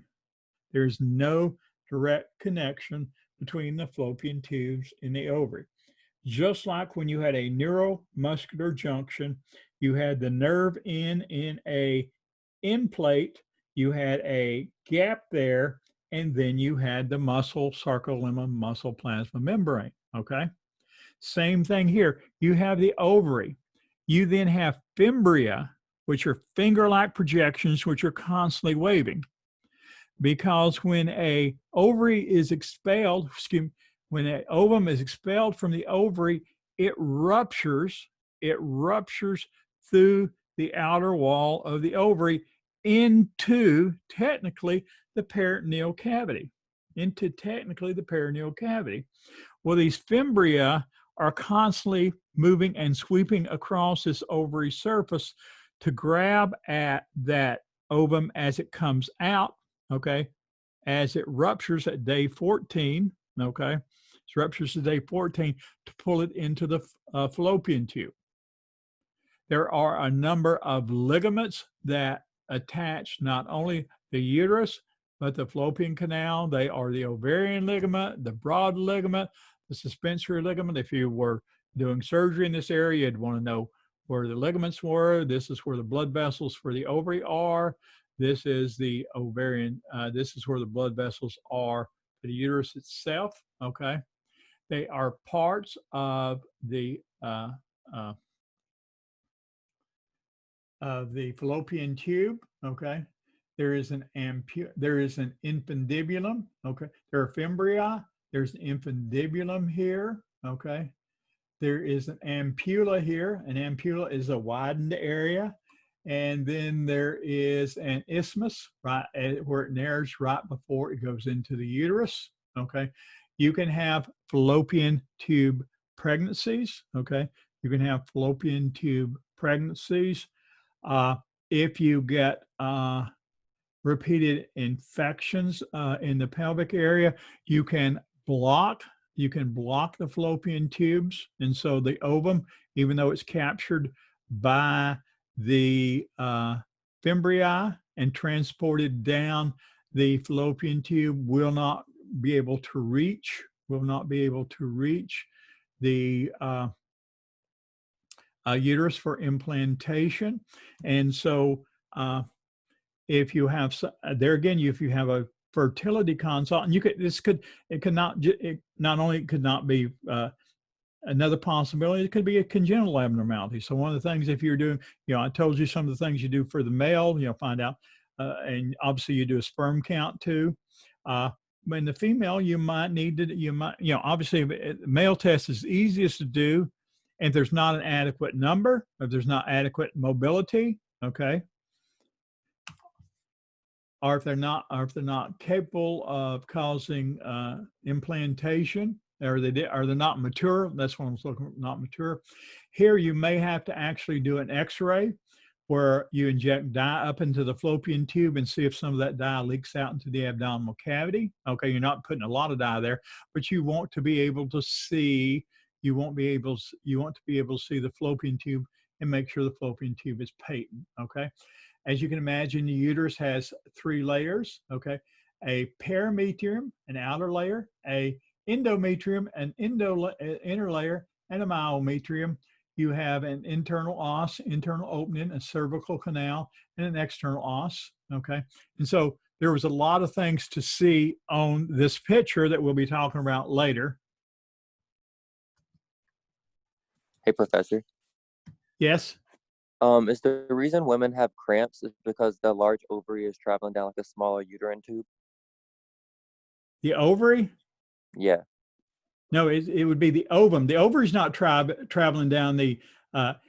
There's no direct connection between the fallopian tubes and the ovary. Just like when you had a neuromuscular junction, you had the nerve in a end plate, you had a gap there, and then you had the muscle sarcolemma, muscle plasma membrane, okay? Same thing here. You have the ovary. You then have fimbria, which are finger-like projections, which are constantly waving. Because when a ovary is expelled, when an ovum is expelled from the ovary, it ruptures through the outer wall of the ovary into technically the peritoneal cavity, Well, these fimbria are constantly moving and sweeping across this ovary surface to grab at that ovum as it comes out, okay, as it ruptures at day 14, okay, it ruptures at day 14 to pull it into the fallopian tube. there are a number of ligaments that attach not only the uterus, but the fallopian canal. They are the ovarian ligament, the broad ligament, the suspensory ligament. If you were doing surgery in this area, you'd want to know where the ligaments were. This is where the blood vessels for the ovary are. This is the ovarian, this is where the blood vessels are for the uterus itself, okay? They are parts of the fallopian tube, okay? There is an infundibulum, okay? There are fimbria, there's an infundibulum here, okay? There is an ampulla here. An ampulla is a widened area. And then there is an isthmus, right, where it narrows right before it goes into the uterus, okay? You can have fallopian tube pregnancies, okay? You can have fallopian tube pregnancies. If you get repeated infections in the pelvic area, you can block the fallopian tubes. And so the ovum, even though it's captured by the fimbria and transported down the fallopian tube, will not be able to reach the uterus for implantation. And so if you have, there again, if you have a fertility consult, and it not only could not be another possibility, it could be a congenital abnormality. So one of the things, if you're doing, I told you some of the things you do for the male, find out, and obviously you do a sperm count too. But in the female, you might need to, obviously the male test is easiest to do, and if there's not an adequate number, if there's not adequate mobility, okay, or if they're not capable of causing implantation, or they're not mature. That's what I'm looking for, not mature. Here, you may have to actually do an X-ray where you inject dye up into the fallopian tube and see if some of that dye leaks out into the abdominal cavity. Okay, you're not putting a lot of dye there, but you want to be able to see. You want to be able to see the fallopian tube and make sure the fallopian tube is patent. Okay. As you can imagine, the uterus has 3 layers, okay? A perimetrium, an outer layer, a endometrium, an inner layer, and a myometrium. You have an internal os, internal opening, a cervical canal, and an external os, okay? And so there was a lot of things to see on this picture that we'll be talking about later. Hey, Professor. Yes? Is the reason women have cramps is because the large ovary is traveling down like a smaller uterine tube? The ovary? Yeah. No, it would be the ovum. The ovary is not traveling down the,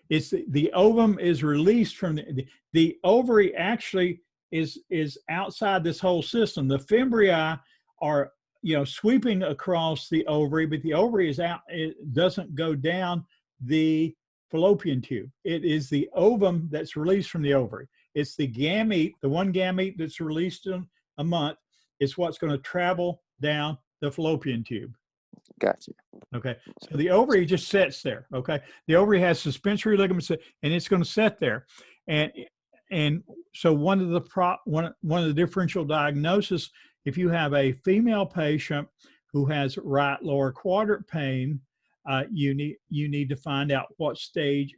it's the ovum is released from the ovary actually is outside this whole system. The fimbria are, sweeping across the ovary, but the ovary is out, it doesn't go down the fallopian tube. It is the ovum that's released from the ovary. It's the gamete, the one gamete that's released in a month. It's what's going to travel down the fallopian tube. Gotcha. Okay, so the ovary just sits there. Okay, the ovary has suspensory ligaments, and it's going to sit there, and so one of the differential diagnosis, if you have a female patient who has right lower quadrant pain, you need to find out what stage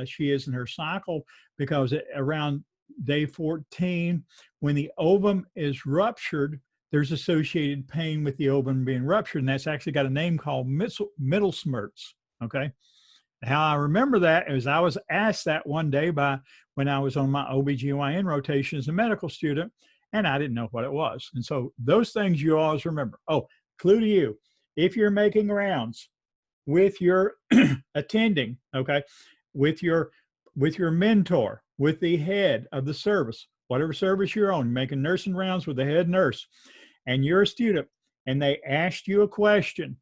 she is in her cycle, because around day 14, when the ovum is ruptured, there's associated pain with the ovum being ruptured, and that's actually got a name called Mittelsmurz, okay? How I remember that is I was asked that one day when I was on my OBGYN rotation as a medical student, and I didn't know what it was. And so those things you always remember. Oh, clue to you, if you're making rounds with your attending, okay, with your mentor, with the head of the service, whatever service you're on, making nursing rounds with the head nurse, and you're a student, and they asked you a question,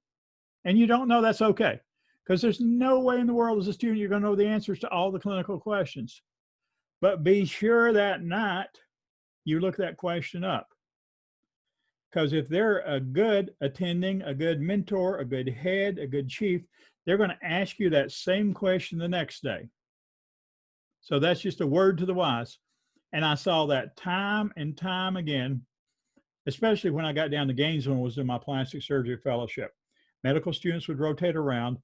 and you don't know, that's okay, because there's no way in the world as a student you're going to know the answers to all the clinical questions. But be sure that night you look that question up, because if they're a good attending, a good mentor, a good head, a good chief, they're going to ask you that same question the next day. So that's just a word to the wise. And I saw that time and time again, especially when I got down to Gainesville and was in my plastic surgery fellowship. Medical students would rotate around.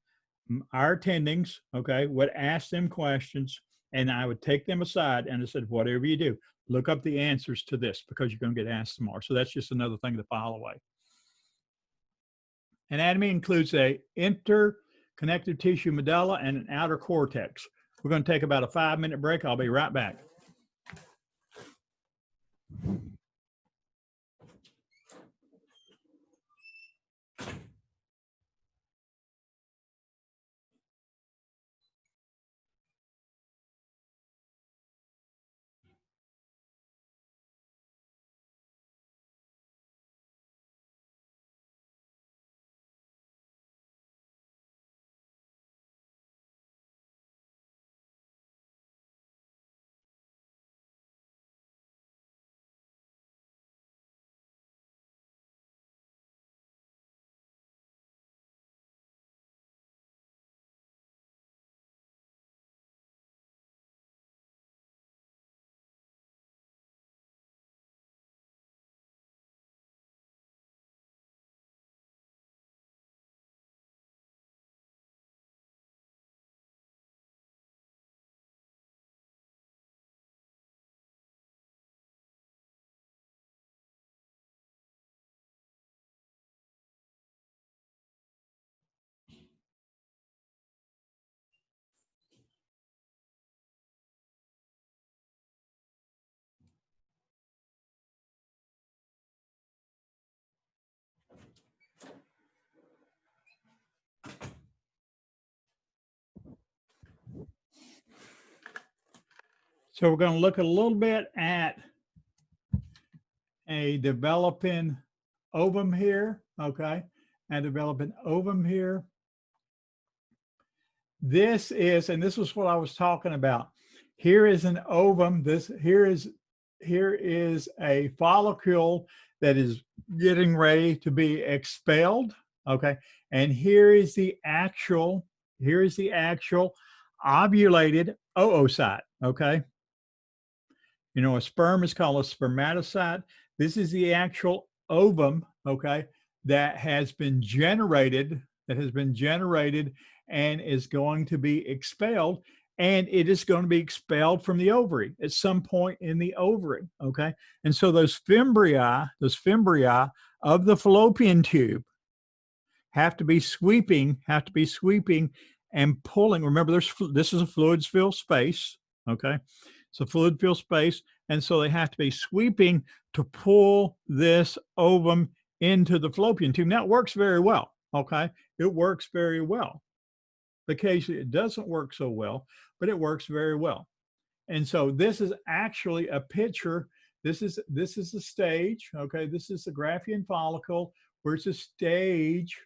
Our attendings, okay, would ask them questions, and I would take them aside and I said, whatever you do, look up the answers to this because you're going to get asked tomorrow. So that's just another thing to file away. Anatomy includes a interconnective tissue medulla and an outer cortex. We're going to take about a 5-minute break. I'll be right back. So we're going to look a little bit at a developing ovum here, okay, and developing ovum here. This is, and this is what I was talking about. Here is an ovum. Here is a follicle that is getting ready to be expelled, okay, and here is the actual ovulated oocyte, okay. You know, a sperm is called a spermatocyte. This is the actual ovum, okay, that has been generated, and is going to be expelled. And it is going to be expelled from the ovary at some point in the ovary, okay? And so those fimbria of the fallopian tube have to be sweeping and pulling. Remember, this is a fluid-filled space, okay? It's a fluid-filled space, and so they have to be sweeping to pull this ovum into the fallopian tube. Now, it works very well, okay? It works very well. Occasionally, it doesn't work so well, but it works very well. And so this is actually a picture. This is the stage, okay? This is the Graafian follicle, where it's a stage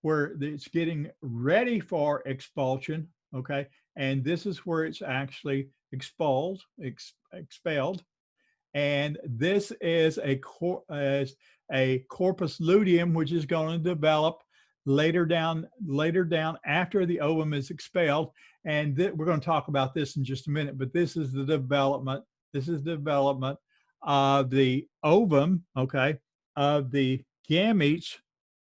where it's getting ready for expulsion, okay? And this is where it's actually expelled. And this is a corpus luteum, which is going to develop later down after the ovum is expelled. And we're going to talk about this in just a minute, but this is the development. This is the development of the ovum, okay, of the gametes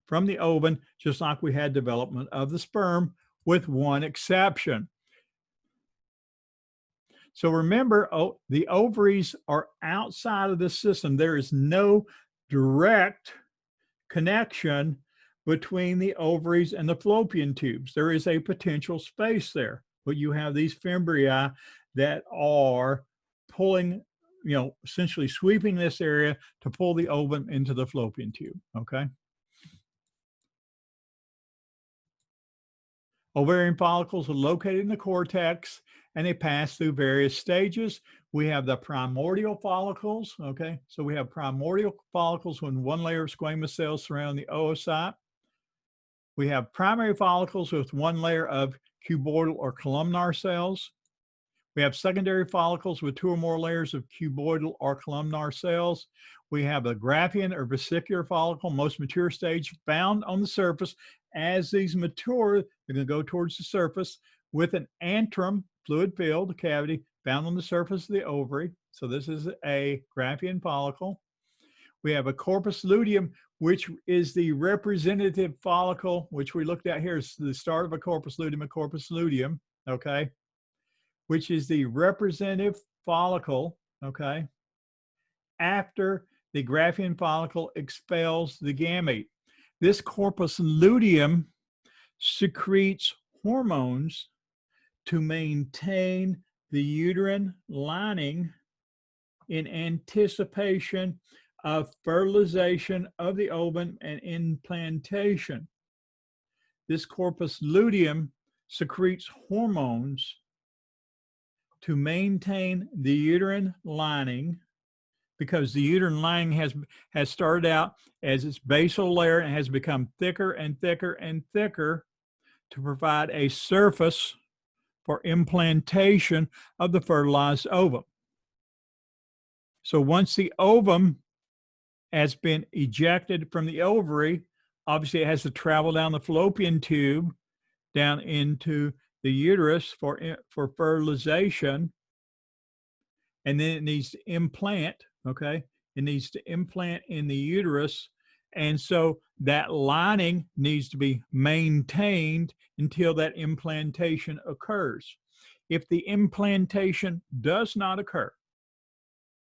from the ovum, just like we had development of the sperm, with one exception. So remember, the ovaries are outside of the system. There is no direct connection between the ovaries and the fallopian tubes. There is a potential space there, but you have these fimbria that are pulling, you know, essentially sweeping this area to pull the ovum into the fallopian tube, okay? Ovarian follicles are located in the cortex, and they pass through various stages. We have the primordial follicles, okay? So we have primordial follicles when one layer of squamous cells surround the oocyte. We have primary follicles with one layer of cuboidal or columnar cells. We have secondary follicles with 2 or more layers of cuboidal or columnar cells. We have a Graafian or vesicular follicle, most mature stage, found on the surface. As these mature, they're going to go towards the surface. with an antrum, fluid-filled cavity found on the surface of the ovary. So this is a Graafian follicle. We have a corpus luteum, which is the representative follicle, which we looked at here is the start of a corpus luteum, okay, which is the representative follicle, okay, after the Graafian follicle expels the gamete. This corpus luteum secretes hormones to maintain the uterine lining in anticipation of fertilization of the ovum and implantation. This corpus luteum secretes hormones to maintain the uterine lining, because the uterine lining has started out as its basal layer and has become thicker and thicker and thicker to provide a surface for implantation of the fertilized ovum. So once the ovum has been ejected from the ovary, obviously it has to travel down the fallopian tube down into the uterus for fertilization, and then it needs to implant, okay? It needs to implant in the uterus, and so that lining needs to be maintained until that implantation occurs. If the implantation does not occur,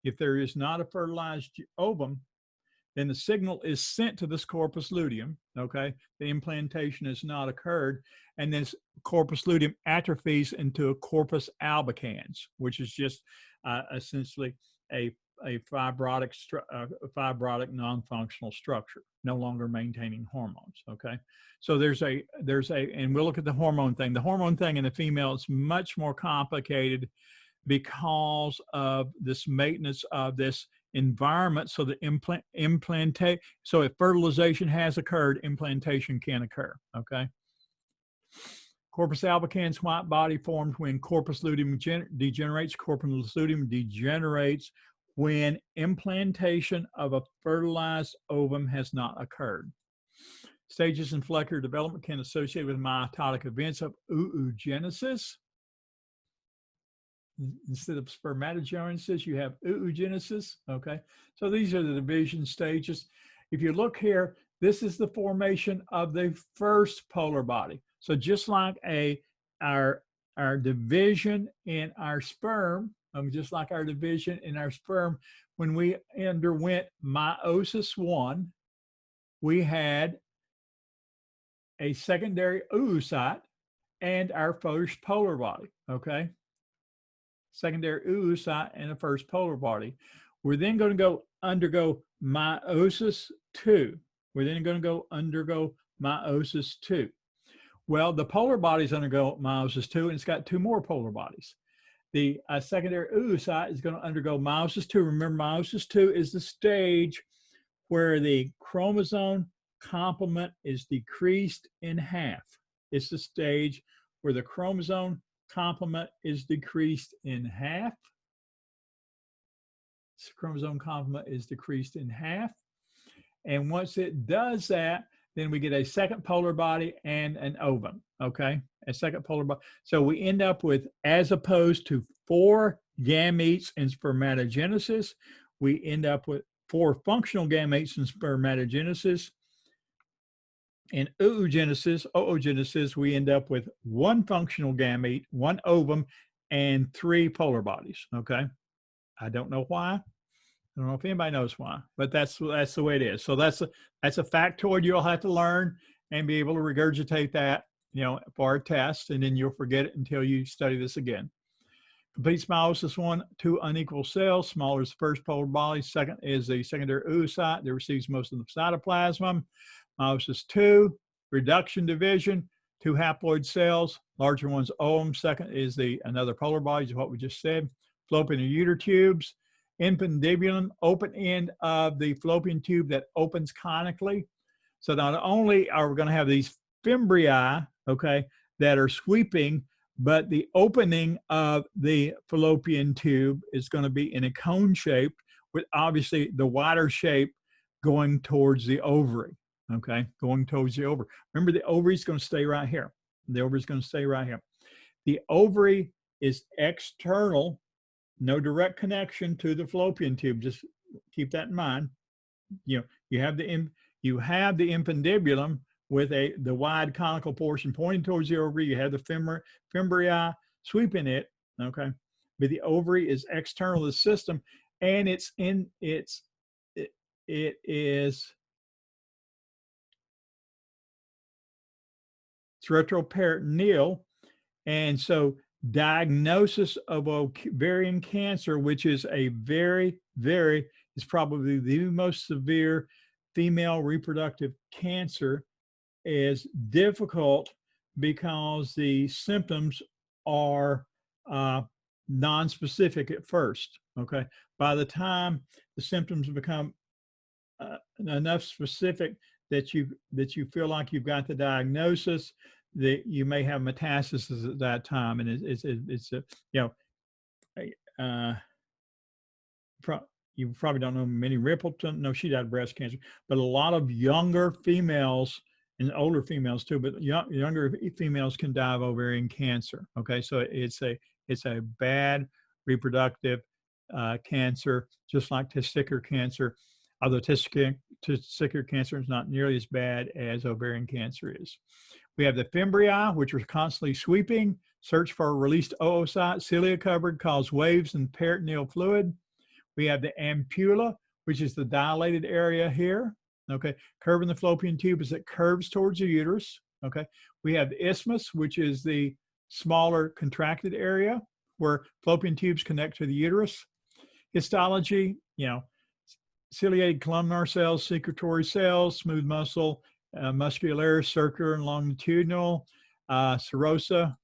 if there is not a fertilized ovum, then the signal is sent to this corpus luteum, okay? The implantation has not occurred, and this corpus luteum atrophies into a corpus albicans, which is just essentially a fibrotic non-functional structure, no longer maintaining hormones, okay? So and we'll look at the hormone thing. The hormone thing in the female is much more complicated because of this maintenance of this environment. So the so if fertilization has occurred, implantation can occur, okay? Corpus albicans, white body formed when corpus luteum degenerates. Corpus luteum degenerates when implantation of a fertilized ovum has not occurred. Stages in follicular development can associate with mitotic events of oogenesis. Instead of spermatogenesis, you have oogenesis, okay? So these are the division stages. If you look here, this is the formation of the first polar body. So just like our division in our sperm, just like our division in our sperm, when we underwent meiosis 1, we had a secondary oocyte and our first polar body, okay? Secondary oocyte and the first polar body. We're then going to undergo meiosis 2. We're then going to undergo meiosis 2. Well, the polar bodies undergo meiosis 2, and it's got 2 more polar bodies. The secondary oocyte is going to undergo meiosis 2. Remember, meiosis 2 is the stage where the chromosome complement is decreased in half. It's the stage where the chromosome complement is decreased in half. So chromosome complement is decreased in half. And once it does that, then we get a second polar body and an ovum, okay? A second polar body. So we end up with, as opposed to 4 gametes in spermatogenesis, we end up with 4 functional gametes in spermatogenesis. In oogenesis, we end up with 1 functional gamete, 1 ovum, and 3 polar bodies, okay? I don't know why. I don't know if anybody knows why, but that's the way it is. So that's a factoid you'll have to learn and be able to regurgitate that, for a test, and then you'll forget it until you study this again. Complete meiosis 1, 2 unequal cells. Smaller is the first polar body. Second is the secondary oocyte that receives most of the cytoplasm. Meiosis 2, reduction division, 2 haploid cells. Larger one's ovum. Second is another polar body, is what we just said. Fallopian or uter tubes. Infundibulum, open end of the fallopian tube that opens conically. So not only are we going to have these fimbriae, okay, that are sweeping, but the opening of the fallopian tube is going to be in a cone shape, with obviously the wider shape going towards the ovary, okay, going towards the ovary. Remember, the ovary is going to stay right here. The ovary is going to stay right here. The ovary is external, no direct connection to the fallopian tube. Just keep that in mind. You know, you have the infundibulum with the wide conical portion pointing towards the ovary. You have the fimbriae sweeping it. Okay, but the ovary is external to the system, and it is retroperitoneal, and so diagnosis of ovarian cancer, which is a is probably the most severe female reproductive cancer, is difficult because the symptoms are non-specific at first. Okay, by the time the symptoms become enough specific that you feel like you've got the diagnosis, that you may have metastasis at that time, and it's a, you know, you probably don't know Minnie Rippleton. No, she died of breast cancer, but a lot of younger females and older females too, but younger females can die of ovarian cancer. Okay, so it's a bad reproductive cancer, just like testicular cancer, although testicular cancer is not nearly as bad as ovarian cancer is. We have the fimbriae, which are constantly sweeping, search for released oocyte, cilia covered, cause waves in peritoneal fluid. We have the ampulla, which is the dilated area here. Okay, curve in the fallopian tube as it curves towards the uterus. Okay, we have the isthmus, which is the smaller contracted area where fallopian tubes connect to the uterus. Histology, you know, ciliated columnar cells, secretory cells, smooth muscle, muscularis, circular and longitudinal, serosa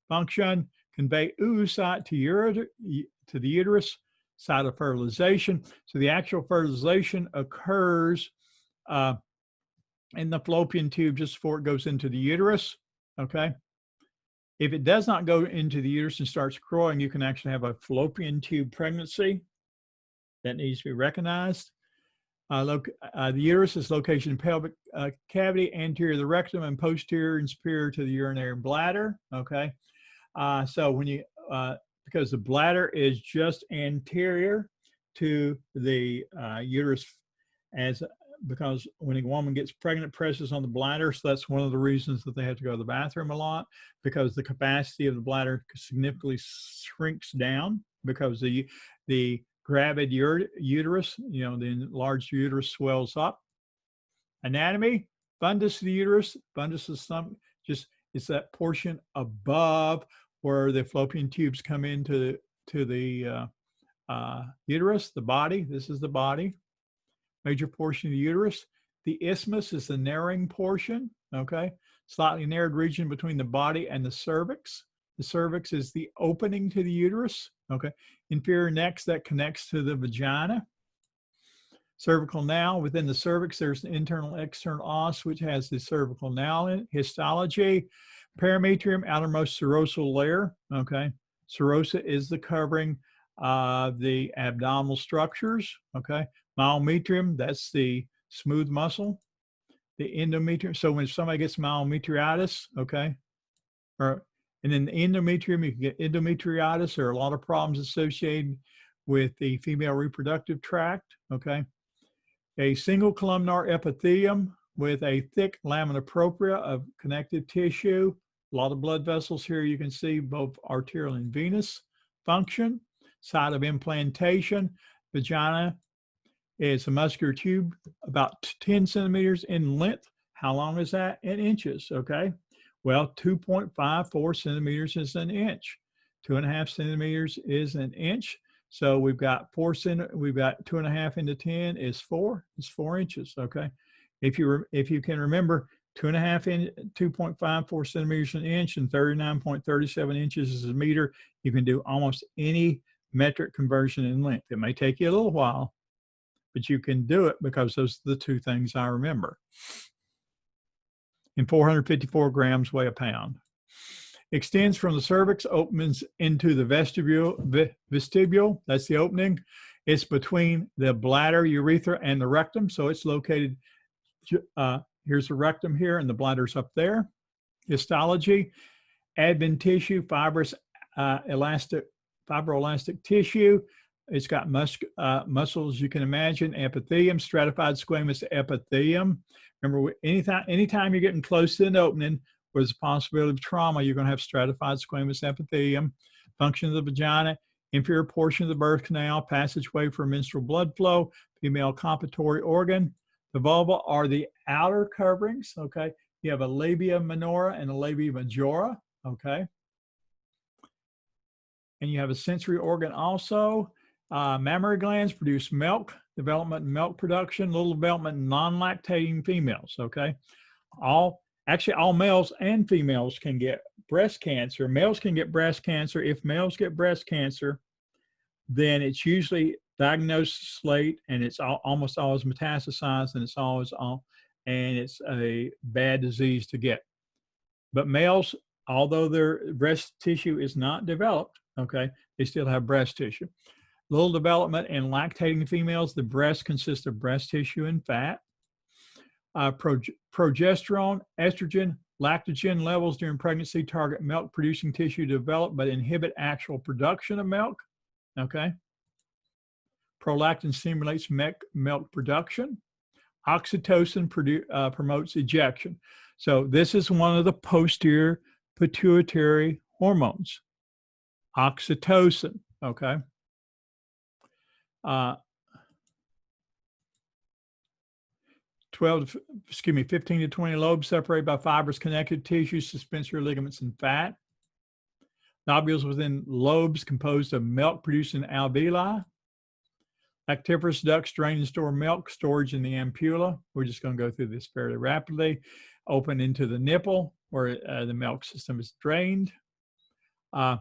function, convey oocyte to the uterus, site of fertilization. So the actual fertilization occurs in the fallopian tube just before it goes into the uterus. Okay. If it does not go into the uterus and starts growing, you can actually have a fallopian tube pregnancy that needs to be recognized. The uterus is located in pelvic cavity, anterior to the rectum, and posterior and superior to the urinary bladder. Okay, so when you because the bladder is just anterior to the uterus, because when a woman gets pregnant, presses on the bladder. So that's one of the reasons that they have to go to the bathroom a lot, because the capacity of the bladder significantly shrinks down because the gravid uterus, you know, the enlarged uterus swells up. Anatomy, fundus of the uterus, fundus is it's that portion above where the fallopian tubes come into the uterus, the body. This is the body. Major portion of the uterus. The isthmus is the narrowing portion, okay? Slightly narrowed region between the body and the cervix. The cervix is the opening to the uterus, okay? Inferior next that connects to the vagina. Cervical nail, within the cervix, there's an internal external os, which has the cervical nail in it. Histology, perimetrium, outermost serosal layer, okay? Serosa is the covering of the abdominal structures, okay? Myometrium, that's the smooth muscle. The endometrium, so when somebody gets myometriitis, okay, and then the endometrium, you can get endometriitis. There are a lot of problems associated with the female reproductive tract, okay. A single columnar epithelium with a thick lamina propria of connective tissue. A lot of blood vessels here. You can see both arterial and venous function. Site of implantation. Vagina is a muscular tube about 10 centimeters in length. How long is that? In inches, okay? Well, 2.54 centimeters is an inch. 2.5 centimeters is an inch. So we've got 2.5 into 10 is 4. It's 4 inches, okay? If you can remember, 2.54 centimeters an inch and 39.37 inches is a meter, you can do almost any metric conversion in length. It may take you a little while, but you can do it because those are the two things I remember. And 454 grams weigh a pound. Extends from the cervix, opens into the vestibule. That's the opening. It's between the bladder, urethra, and the rectum. So it's located, here's the rectum here, and the bladder's up there. Histology, Adventitious, fibrous, fibroelastic tissue. It's got muscles, you can imagine. Epithelium, stratified squamous epithelium. Remember, anytime you're getting close to an opening where there's a possibility of trauma, you're going to have stratified squamous epithelium. Function of the vagina, inferior portion of the birth canal, passageway for menstrual blood flow, female copulatory organ. The vulva are the outer coverings, okay? You have a labia minora and a labia majora, okay? And you have a sensory organ also. Mammary glands produce milk, development in milk production, little development in non-lactating females, okay? Actually, all males and females can get breast cancer. Males can get breast cancer. If males get breast cancer, then it's usually diagnosed late, and it's almost always metastasized, and it's a bad disease to get. But males, although their breast tissue is not developed, okay, they still have breast tissue. Little development in lactating females. The breast consists of breast tissue and fat. Progesterone, estrogen, lactogen levels during pregnancy target milk producing tissue to develop but inhibit actual production of milk. Okay. Prolactin stimulates milk production. Oxytocin promotes ejection. So this is one of the posterior pituitary hormones. Oxytocin. Okay. 15 to 20 lobes separated by fibrous connective tissue, suspensory ligaments, and fat. Lobules within lobes composed of milk-producing alveoli. Lactiferous ducts drain and store milk, storage in the ampulla. We're just going to go through this fairly rapidly. Open into the nipple where the milk system is drained. The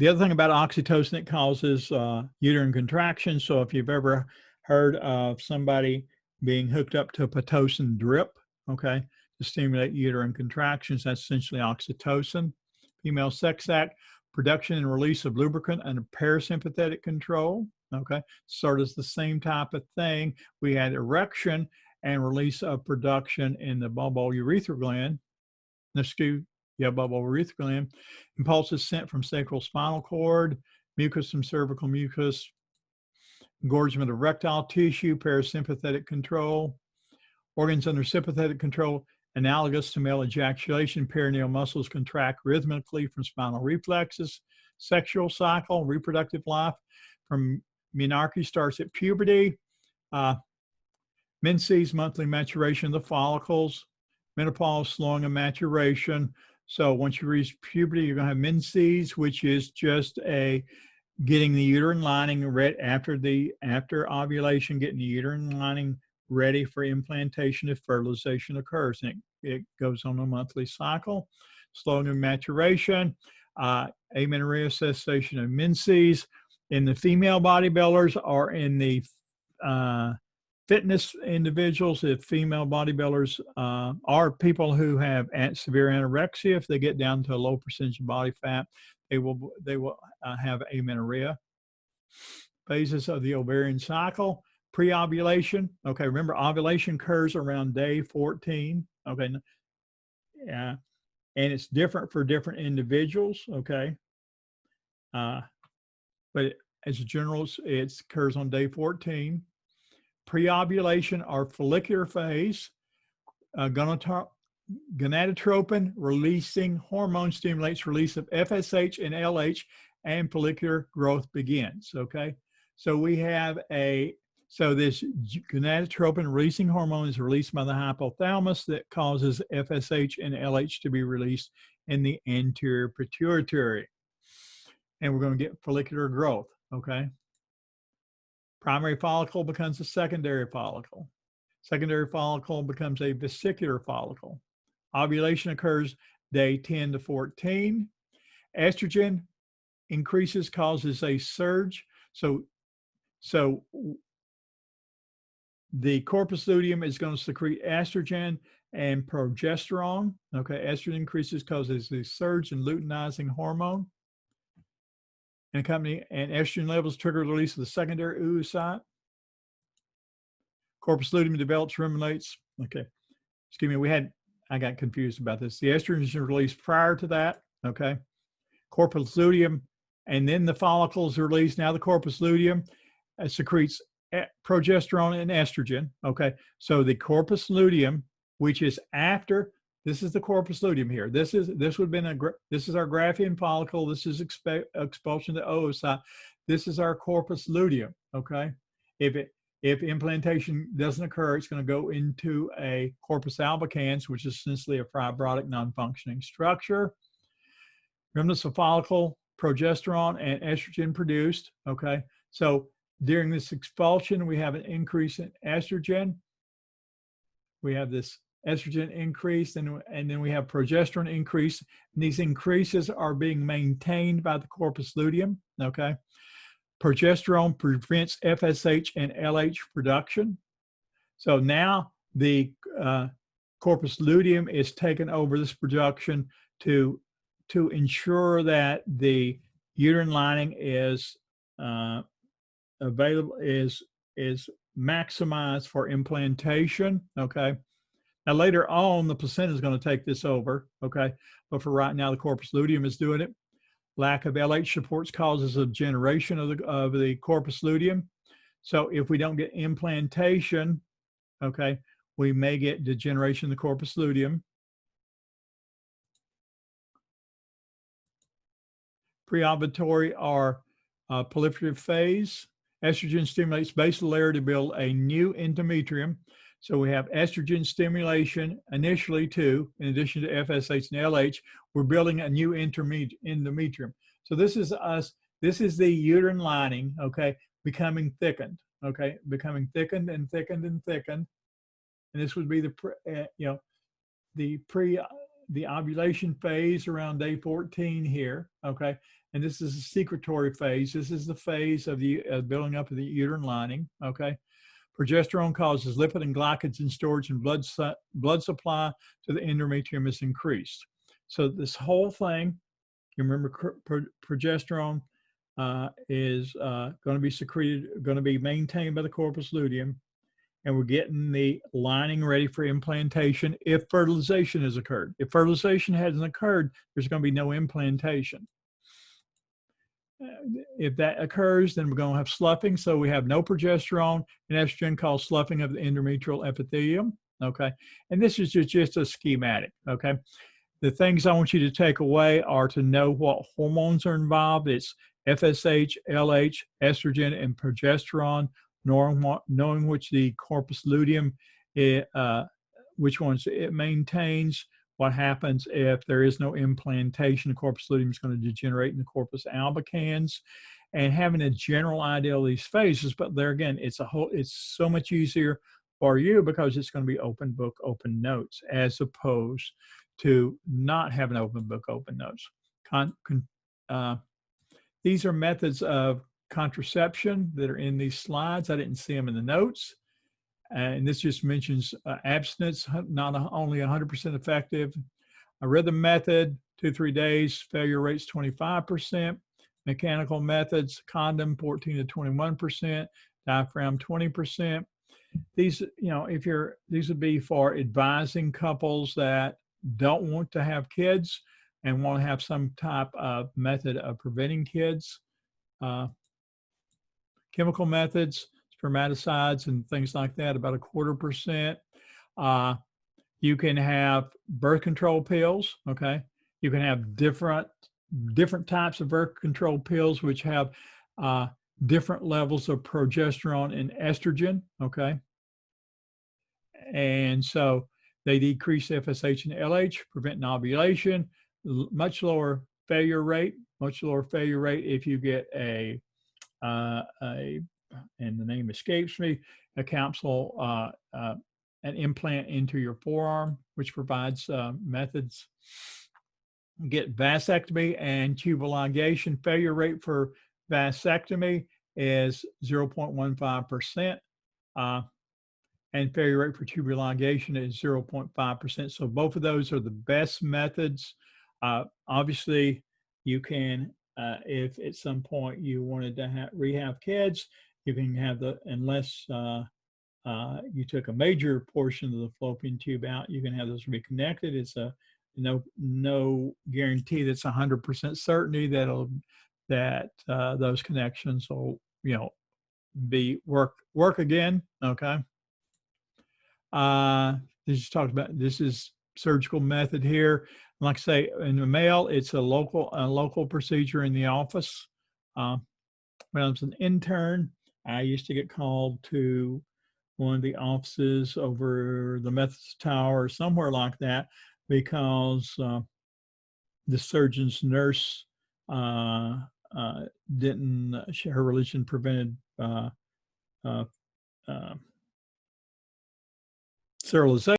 other thing about oxytocin, it causes uterine contraction. So if you've ever heard of somebody being hooked up to a Pitocin drip, okay, to stimulate uterine contractions, that's essentially oxytocin. Female sex act, production and release of lubricant under parasympathetic control, okay, sort of the same type of thing. We had erection and release of production in the bulbourethral gland. Bulbourethral gland. Impulses sent from sacral spinal cord, mucus from cervical mucus, engorgement of erectile tissue, parasympathetic control. Organs under sympathetic control, analogous to male ejaculation, perineal muscles contract rhythmically from spinal reflexes. Sexual cycle, reproductive life from menarche starts at puberty. Menses, monthly maturation of the follicles. Menopause, slowing of maturation. So once you reach puberty, you're going to have menses, which is just getting the uterine lining ready after ovulation, getting the uterine lining ready for implantation if fertilization occurs. And it goes on a monthly cycle. Slowing of maturation, amenorrhea, cessation of menses. In the female bodybuilders or in the fitness individuals, if female bodybuilders are people who have severe anorexia, if they get down to a low percentage of body fat, they will have amenorrhea. Phases of the ovarian cycle. Pre-ovulation. Okay, remember ovulation occurs around day 14. Okay, and it's different for different individuals. Okay, but as a general, it occurs on day 14. Pre-ovulation or follicular phase. Gonadotropin releasing hormone stimulates release of FSH and LH, and follicular growth begins. Okay, so we have this gonadotropin releasing hormone is released by the hypothalamus that causes FSH and LH to be released in the anterior pituitary, and we're going to get follicular growth. Okay, primary follicle becomes a secondary follicle. Secondary follicle becomes a vesicular follicle. Ovulation occurs day 10 to 14. Estrogen increases, causes a surge. So the corpus luteum is going to secrete estrogen and progesterone. Okay, estrogen increases, causes a surge in luteinizing hormone. And estrogen levels trigger the release of the secondary oocyte. Corpus luteum develops, ruminates. Okay, excuse me. We had I got confused about this. The estrogen is released prior to that, okay? Corpus luteum, and then the follicles are released. Now the corpus luteum secretes progesterone and estrogen, okay? So the corpus luteum, which is after, this is the corpus luteum here. This would have been this is our Graafian follicle. This is expulsion to oocyte. This is our corpus luteum, okay? If implantation doesn't occur, it's going to go into a corpus albicans, which is essentially a fibrotic non-functioning structure. Remnants of follicle, progesterone, and estrogen produced, okay? So during this expulsion, we have an increase in estrogen. We have this estrogen increase, and then we have progesterone increase. And these increases are being maintained by the corpus luteum, okay? Progesterone prevents FSH and LH production. So now the corpus luteum is taking over this production to ensure that the uterine lining is available, is maximized for implantation, okay? Now later on, the placenta is going to take this over, okay? But for right now, the corpus luteum is doing it. Lack of LH supports causes a generation of the corpus luteum. So if we don't get implantation, okay, we may get degeneration of the corpus luteum. Preovulatory or proliferative phase. Estrogen stimulates basal layer to build a new endometrium. So we have estrogen stimulation initially too, in addition to FSH and LH, we're building a new endometrium. So this is the uterine lining, okay, becoming thickened, okay, becoming thickened and thickened and thickened. And this would be the ovulation phase around day 14 here, okay? And this is the secretory phase. This is the phase of the building up of the uterine lining, okay? Progesterone causes lipid and glycogen storage and blood supply to the endometrium is increased. So this whole thing, you remember progesterone is going to be secreted, going to be maintained by the corpus luteum, and we're getting the lining ready for implantation if fertilization has occurred. If fertilization hasn't occurred, there's going to be no implantation. If that occurs, then we're going to have sloughing. So we have no progesterone and estrogen called sloughing of the endometrial epithelium. Okay. And this is just a schematic. Okay. The things I want you to take away are to know what hormones are involved. It's FSH, LH, estrogen, and progesterone, knowing which the corpus luteum, which ones it maintains. What happens if there is no implantation? The corpus luteum is going to degenerate in the corpus albicans, and having a general idea of these phases. But there again, it's so much easier for you because it's going to be open book, open notes, as opposed to not having open book, open notes. These are methods of contraception that are in these slides. I didn't see them in the notes. And this just mentions abstinence, not only 100% effective. A rhythm method, 2-3 days, failure rates 25%. Mechanical methods, condom 14 to 21%, diaphragm 20%. These, these would be for advising couples that don't want to have kids and want to have some type of method of preventing kids. Chemical methods, spermaticides and things like that, about 0.25%. You can have birth control pills, okay? You can have different types of birth control pills which have different levels of progesterone and estrogen, okay? And so they decrease FSH and LH, prevent ovulation, much lower failure rate if you get and the name escapes me, a capsule, an implant into your forearm, which provides methods. Get vasectomy and tubal ligation. Failure rate for vasectomy is 0.15%. And failure rate for tubal ligation is 0.5%. So both of those are the best methods. Obviously, you can, if at some point you wanted to rehab kids, you can have unless you took a major portion of the fallopian tube out, you can have those reconnected. It's a no guarantee that's 100% certainty that those connections will be work again. Okay. This is talked about. This is surgical method here. Like I say, in the male, it's a local procedure in the office. When I was an intern, I used to get called to one of the offices over the Methodist Tower or somewhere like that because the surgeon's nurse didn't, her religion prevented uh, sterilization.